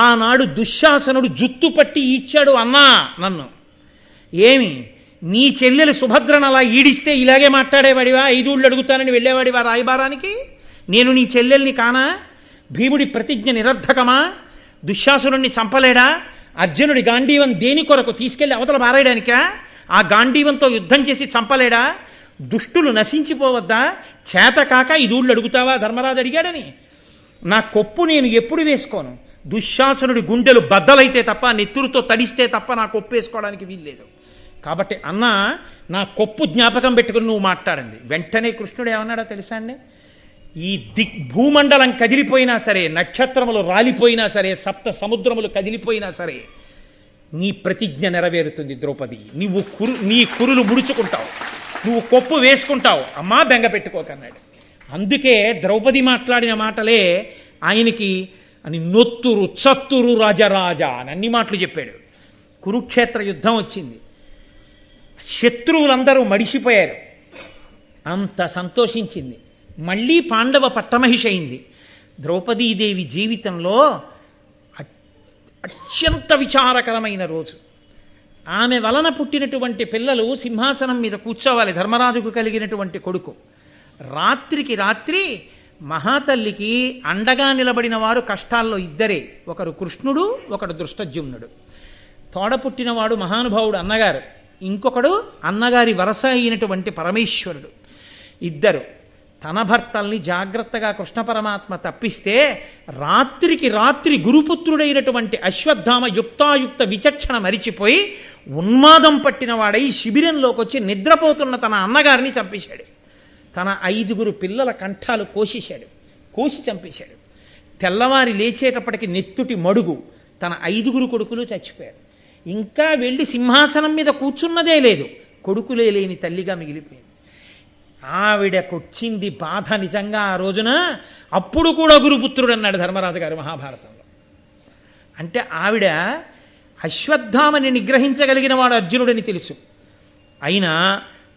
ఆనాడు దుశ్శాసనుడు జుత్తు పట్టి ఇచ్చాడు అన్నా నన్ను. ఏమి నీ చెల్లెలు సుభద్రను అలా ఈడిస్తే ఇలాగే మాట్లాడేవాడివా? 5 ఊళ్ళు అడుగుతానని వెళ్ళేవాడివా రాయబారానికి? నేను నీ చెల్లెల్ని కానా? భీముడి ప్రతిజ్ఞ నిరర్ధకమా? దుశ్శాసనుడిని చంపలేడా? అర్జునుడి గాంధీవం దేని కొరకు తీసుకెళ్లి అవతల పారేయడానికా? ఆ గాంధీవంతో యుద్ధం చేసి చంపలేడా? దుష్టులు నశించిపోవద్దా? చేతకాక 5 ఊళ్ళు అడుగుతావా ధర్మరాజు అడిగాడని. నా కొప్పు నేను ఎప్పుడు వేసుకోను. దుశ్శాసనుడి గుండెలు బద్దలైతే తప్ప నెత్తురుతో తడిస్తే తప్ప నా కొప్పు వేసుకోవడానికి వీల్లేదు. కాబట్టి అన్న నా కొప్పు జ్ఞాపకం పెట్టుకుని నువ్వు మాట్లాడింది. వెంటనే కృష్ణుడు ఏమన్నాడో తెలుసా అండి? ఈ భూమండలం కదిలిపోయినా సరే, నక్షత్రములు రాలిపోయినా సరే, 7 సముద్రములు కదిలిపోయినా సరే నీ ప్రతిజ్ఞ నెరవేరుతుంది ద్రౌపది. నీ కురులు ముడుచుకుంటావు, నువ్వు కొప్పు వేసుకుంటావు. అమ్మా బెంగ పెట్టుకోకన్నాడు. అందుకే ద్రౌపది మాట్లాడిన మాటలే ఆయనకి అని నొత్తురు చత్తురు రాజరాజా అని అన్ని మాటలు చెప్పాడు. కురుక్షేత్ర యుద్ధం వచ్చింది. శత్రువులందరూ మడిసిపోయారు. అంత సంతోషించింది. మళ్ళీ పాండవ పట్టమహిషి అయింది. ద్రౌపదీదేవి జీవితంలో అత్యంత విచారకరమైన రోజు. ఆమె వలన పుట్టినటువంటి పిల్లలు సింహాసనం మీద కూర్చోవాలి. ధర్మరాజుకు కలిగినటువంటి కొడుకు. రాత్రికి రాత్రి మహాతల్లికి అండగా నిలబడిన వారు కష్టాల్లో 2. ఒకరు కృష్ణుడు, ఒకడు దృష్టజ్యుమ్నుడు. తోడ పుట్టినవాడు మహానుభావుడు అన్నగారు, ఇంకొకడు అన్నగారి వరస అయినటువంటి పరమేశ్వరుడు. 2 తన భర్తల్ని జాగ్రత్తగా కృష్ణ పరమాత్మ తప్పిస్తే రాత్రికి రాత్రి గురుపుత్రుడైనటువంటి అశ్వత్థామ యుక్తాయుక్త విచక్షణ మరిచిపోయి ఉన్మాదం పట్టినవాడై శిబిరంలోకి వచ్చి నిద్రపోతున్న తన అన్నగారిని చంపేశాడు. తన 5 పిల్లల కంఠాలు కోసి చంపేశాడు. తెల్లవారి లేచేటప్పటికి నెత్తుటి మడుగు, తన 5 కొడుకులు చచ్చిపోయారు. ఇంకా వెళ్ళి సింహాసనం మీద కూర్చున్నదే లేదు, కొడుకులే లేని తల్లిగా మిగిలిపోయింది. ఆవిడకొచ్చింది బాధ నిజంగా ఆ రోజున. అప్పుడు కూడా గురుపుత్రుడు అన్నాడు ధర్మరాజు గారు మహాభారతంలో. అంటే ఆవిడ అశ్వత్థామని నిగ్రహించగలిగిన వాడు అర్జునుడని తెలుసు. అయినా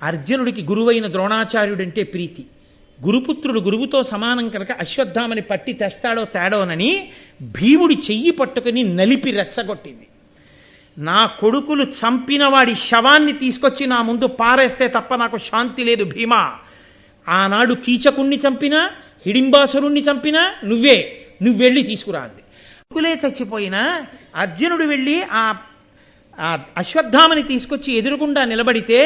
అర్జునుడికి గురువైన ద్రోణాచార్యుడంటే ప్రీతి. గురుపుత్రుడు గురువుతో సమానం కనుక అశ్వత్థామని పట్టి తెస్తాడో తేడోనని భీముడి చెయ్యి పట్టుకుని నలిపి రెచ్చగొట్టింది. నా కొడుకులు చంపిన వాడి శవాన్ని తీసుకొచ్చి నా ముందు పారేస్తే తప్ప నాకు శాంతి లేదు భీమా. ఆనాడు కీచకుణ్ణి చంపినా, హిడింబాసురుణ్ణి చంపినా నువ్వు వెళ్ళి తీసుకురా అంది. కొడుకులే చచ్చిపోయినా అర్జునుడు వెళ్ళి ఆ అశ్వత్థామని తీసుకొచ్చి ఎదురుగుండా నిలబడితే,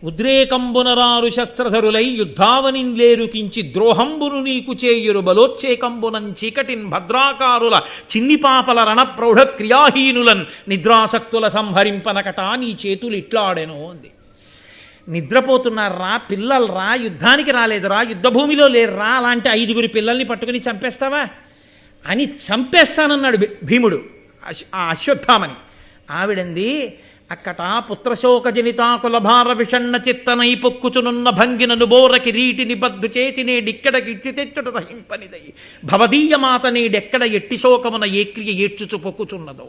ఉద్రేకంబునరారు శస్త్రధరులై యుద్ధావనింలేరు కించి ద్రోహంబును నీకు చేయురు బలోచ్చేకంబునం చీకటిన్ భద్రాకారుల చిన్నిపాపల రణప్రౌఢ క్రియాహీనులన్ నిద్రాసక్తుల సంహరింపనకటా నీ చేతులు ఇట్లాడెను అంది. నిద్రపోతున్నారా, పిల్లలరా, యుద్ధానికి రాలేదురా, యుద్ధభూమిలో లేరురా, అలాంటి 5 పిల్లల్ని పట్టుకుని చంపేస్తావా అని చంపేస్తానన్నాడు భీముడు ఆ అశ్వత్థామని. ఆవిడంది, అక్కట పుత్రశోక జనితాకుల భార విషణ్ణ చిత్తనై పొక్కుచునున్న భంగినను బోర కిరీటిని బద్దు చేతినే డిక్కడ గిట్టి తెచ్చుట సహింపనిదై భవదీయ మాత నేడెక్కడ ఎట్టి శోకమున ఏ క్రియ ఏడ్చుచు పొక్కుచున్నదో.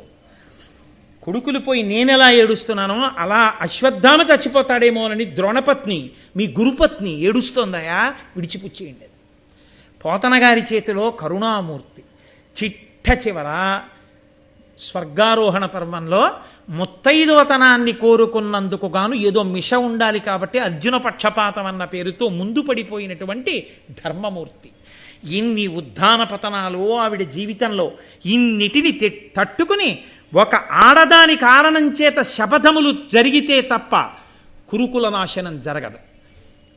కొడుకులు పోయి నేనెలా ఏడుస్తున్నానో అలా అశ్వత్థామ చచ్చిపోతాడేమోనని ద్రోణపత్ని, మీ గురుపత్ని ఏడుస్తోందయా, విడిచిపుచ్చేయండి. పోతన గారి చేతిలో కరుణామూర్తి. చిట్ట చివర స్వర్గారోహణ పర్వంలో ముత్తైదువతనాన్ని కోరుకున్నందుకు గాను ఏదో మిష ఉండాలి కాబట్టి అర్జున పక్షపాతం అన్న పేరుతో ముందు పడిపోయినటువంటి ధర్మమూర్తి. ఇన్ని ఉద్ధాన పతనాలు ఆవిడ జీవితంలో, ఇన్నిటిని తట్టుకుని ఒక ఆడదాని కారణం చేత శపథములు జరిగితే తప్ప కురుకుల నాశనం జరగదు.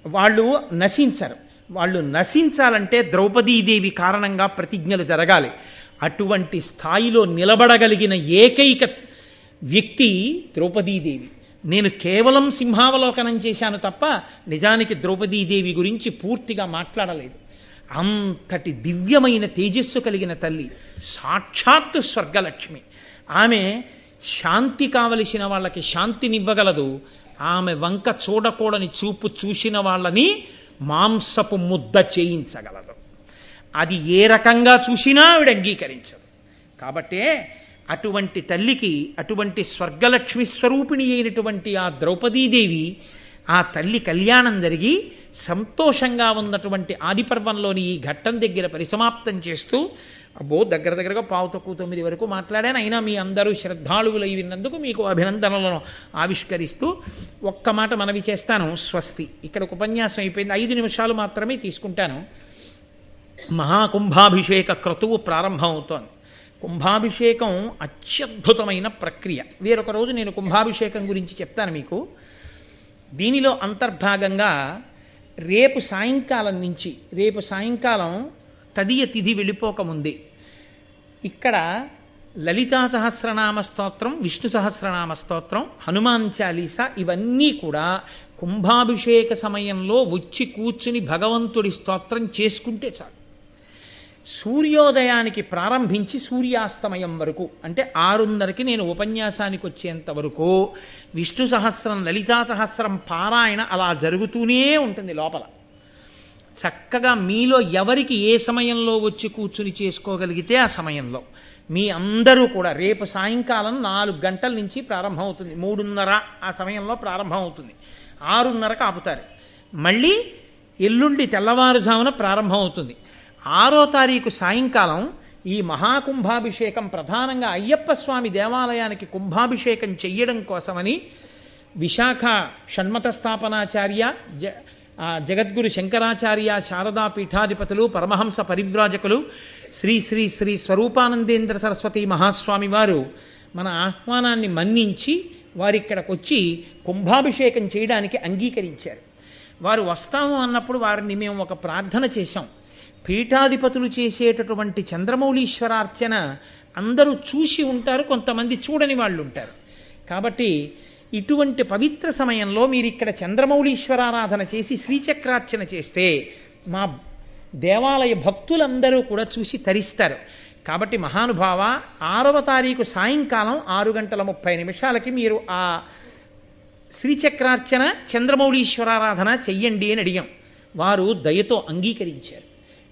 వాళ్ళు నశించరు. వాళ్ళు నశించాలంటే ద్రౌపదీదేవి కారణంగా ప్రతిజ్ఞలు జరగాలి. అటువంటి స్థాయిలో నిలబడగలిగిన ఏకైక వ్యక్తి ద్రౌపదీదేవి. నేను కేవలం సింహావలోకనం చేశాను తప్ప నిజానికి ద్రౌపదీదేవి గురించి పూర్తిగా మాట్లాడలేదు. అంతటి దివ్యమైన తేజస్సు కలిగిన తల్లి, సాక్షాత్తు స్వర్గలక్ష్మి. ఆమె శాంతి కావలసిన వాళ్ళకి శాంతినివ్వగలదు. ఆమె వంక చూడకూడని చూపు చూసిన వాళ్ళని మాంసపు ముద్ద చేయించగలదు. అది ఏ రకంగా చూసినా ఆవిడ అంగీకరించదు. కాబట్టే అటువంటి తల్లికి, అటువంటి స్వర్గలక్ష్మి స్వరూపిణి అయినటువంటి ఆ ద్రౌపదీదేవి, ఆ తల్లి కళ్యాణం జరిగి సంతోషంగా ఉన్నటువంటి ఆదిపర్వంలోని ఈ ఘట్టం దగ్గర పరిసమాప్తం చేస్తూ, దగ్గరగా 8:45 వరకు మాట్లాడాను. అయినా మీ అందరూ శ్రద్ధాళువులై విన్నందుకు మీకు అభినందనలను ఆవిష్కరిస్తూ ఒక్క మాట మనవి చేస్తాను. స్వస్తి. ఇక్కడ ఉపన్యాసం అయిపోయింది. 5 నిమిషాలు మాత్రమే తీసుకుంటాను. మహాకుంభాభిషేక క్రతువు ప్రారంభమవుతోంది. కుంభాభిషేకం అత్యద్భుతమైన ప్రక్రియ. వేరొక రోజు నేను కుంభాభిషేకం గురించి చెప్తాను మీకు. దీనిలో అంతర్భాగంగా రేపు సాయంకాలం తదియ తిథి వెళ్ళిపోకముందే ఇక్కడ లలితా సహస్రనామ స్తోత్రం, విష్ణు సహస్రనామ స్తోత్రం, హనుమాన్ చాలీసా ఇవన్నీ కూడా కుంభాభిషేక సమయంలో వచ్చి కూర్చుని భగవంతుడి స్తోత్రం చేసుకుంటే చాలు. సూర్యోదయానికి ప్రారంభించి సూర్యాస్తమయం వరకు, అంటే 6:30కి నేను ఉపన్యాసానికి వచ్చేంత వరకు విష్ణు సహస్రం, లలితా సహస్రం పారాయణ అలా జరుగుతూనే ఉంటుంది లోపల. చక్కగా మీలో ఎవరికి ఏ సమయంలో వచ్చి కూర్చుని చేసుకోగలిగితే ఆ సమయంలో మీ అందరూ కూడా రేపు సాయంకాలం 4 గంటల నుంచి ప్రారంభమవుతుంది. 3:30 ఆ సమయంలో ప్రారంభమవుతుంది. 6:30కి ఆపుతారు. మళ్ళీ ఎల్లుండి తెల్లవారుజామున ప్రారంభమవుతుంది. 6వ తారీఖు సాయంకాలం ఈ మహాకుంభాభిషేకం ప్రధానంగా అయ్యప్ప స్వామి దేవాలయానికి కుంభాభిషేకం చెయ్యడం కోసమని విశాఖ షణ్మత స్థాపనాచార్య, జగద్గురు శంకరాచార్య, శారదా పీఠాధిపతులు, పరమహంస పరివ్రాజకులు శ్రీ శ్రీ శ్రీ స్వరూపానందేంద్ర సరస్వతి మహాస్వామి వారు మన ఆహ్వానాన్ని మన్నించి వారిక్కడికి వచ్చి కుంభాభిషేకం చేయడానికి అంగీకరించారు. వారు వస్తాము అన్నప్పుడు వారిని మేము ఒక ప్రార్థన చేశాం. పీఠాధిపతులు చేసేటటువంటి చంద్రమౌళీశ్వరార్చన అందరూ చూసి ఉంటారు, కొంతమంది చూడని వాళ్ళు ఉంటారు. కాబట్టి ఇటువంటి పవిత్ర సమయంలో మీరు ఇక్కడ చంద్రమౌళీశ్వరారాధన చేసి శ్రీచక్రార్చన చేస్తే మా దేవాలయ భక్తులందరూ కూడా చూసి తరిస్తారు. కాబట్టి మహానుభావ 6వ తారీఖు సాయంకాలం 6:30 మీరు ఆ శ్రీచక్రార్చన చంద్రమౌళీశ్వరారాధన చెయ్యండి అని అడిగాం. వారు దయతో అంగీకరించారు.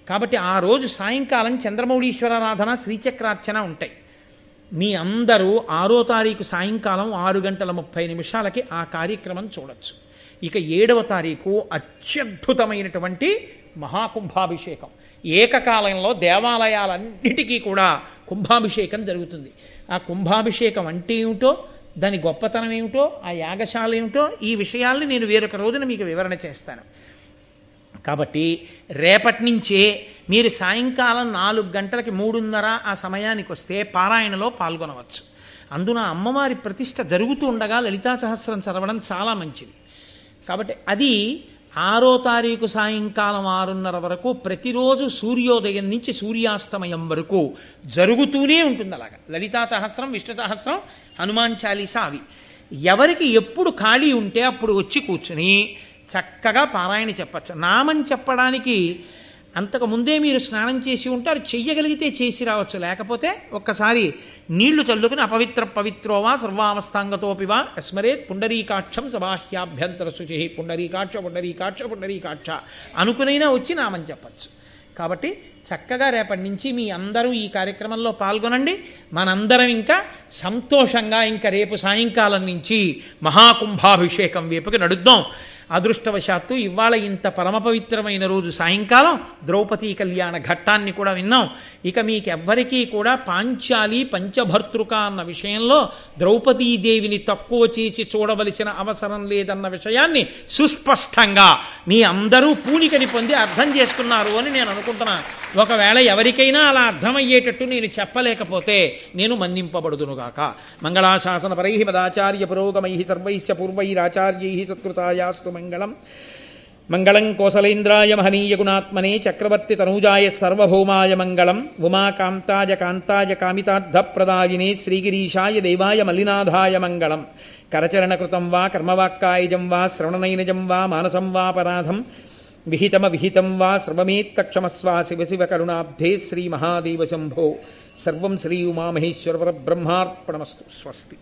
కాబట్టి ఆ రోజు సాయంకాలం చంద్రమౌళీశ్వరారాధన శ్రీచక్రార్చన ఉంటాయి. మీ అందరూ 6వ తారీఖు సాయంకాలం 6:30 ఆ కార్యక్రమం చూడొచ్చు. ఇక 7వ తారీఖు అత్యద్భుతమైనటువంటి మహాకుంభాభిషేకం. ఏకకాలంలో దేవాలయాలన్నిటికీ కూడా కుంభాభిషేకం జరుగుతుంది. ఆ కుంభాభిషేకం అంటే ఏమిటో, దాని గొప్పతనం ఏమిటో, ఆ యాగశాల ఏమిటో, ఈ విషయాల్ని నేను వేరొక రోజున మీకు వివరణ చేస్తాను. కాబట్టి రేపటి నుంచే మీరు సాయంకాలం 4 గంటలకి 3:30 ఆ సమయానికి వస్తే పారాయణలో పాల్గొనవచ్చు. అందున అమ్మవారి ప్రతిష్ఠ జరుగుతూ ఉండగా లలితా సహస్రం చదవడం చాలా మంచిది. కాబట్టి అది 6వ తారీఖు సాయంకాలం 6:30 వరకు ప్రతిరోజు సూర్యోదయం నుంచి సూర్యాస్తమయం వరకు జరుగుతూనే ఉంటుంది. అలాగా లలితా సహస్రం, విష్ణు సహస్రం, హనుమాన్ చాలీసా అవి ఎవరికి ఎప్పుడు ఖాళీ ఉంటే అప్పుడు వచ్చి కూర్చుని చక్కగా పారాయణ చెప్పచ్చు. నామం చెప్పడానికి అంతకు ముందే మీరు స్నానం చేసి ఉంటారు, చెయ్యగలిగితే చేసి రావచ్చు. లేకపోతే ఒక్కసారి నీళ్లు చల్లుకుని పవిత్రోవా సర్వావస్థాంగతోపివా స్మరేత్ పుండరీకాక్షం సబాహ్యాభ్యంతర శుచి పుండరీకాక్ష పుండరీకాక్ష పుండరీకాక్ష అనుకునైనా వచ్చి నామం చెప్పచ్చు. కాబట్టి చక్కగా రేపటి నుంచి మీ అందరూ ఈ కార్యక్రమంలో పాల్గొనండి. మనందరం ఇంకా సంతోషంగా ఇంకా రేపు సాయంకాలం నుంచి మహాకుంభాభిషేకం వైపుకి నడుద్దాం. అదృష్టవశాత్తు ఇవాళ ఇంత పరమ పవిత్రమైన రోజు సాయంకాలం ద్రౌపదీ కళ్యాణ ఘట్టాన్ని కూడా విన్నాం. ఇక మీకెవ్వరికీ కూడా పాంచాలి పంచభర్తృక అన్న విషయంలో ద్రౌపదీదేవిని తక్కువ చేసి చూడవలసిన అవసరం లేదన్న విషయాన్ని సుస్పష్టంగా మీ అందరూ పూనికని పొంది అర్థం చేసుకున్నారు అని నేను అనుకుంటున్నాను. ఒకవేళ ఎవరికైనా అలా అర్థమయ్యేటట్టు నేను చెప్పలేకపోతే నేను మన్నింపబడుదునుగాక. మంగళాశాసన పరై మదాచార్య పురోగమై సర్వైశ్చ పూర్వైరాచార్యై సత్కృతాయాస్తు మంగళం. మంగళం కోసలేంద్రాయ మహనీయ గుణాత్మనే చక్రవర్తి తనూజాయ సర్వభౌమాయ మంగళం. ఉమాకాంతాయ కాంతాయ కామితార్థప్రదాయినే శ్రీగిరీశాయ దేవాయ మల్లినాథాయ మంగళం. కరచరణకృతం వా కర్మవాక్కాయజం వా శ్రవణనైనజం వా మానసం వాపరాధం విహితం వా సర్వమేత్తక్షమస్వ శివ శివ కరుణాబ్ధే శ్రీ మహాదేవ శంభో. సర్వం శ్రీ ఉమామహేశ్వర పరబ్రహ్మార్పణమస్తు. స్వస్తి.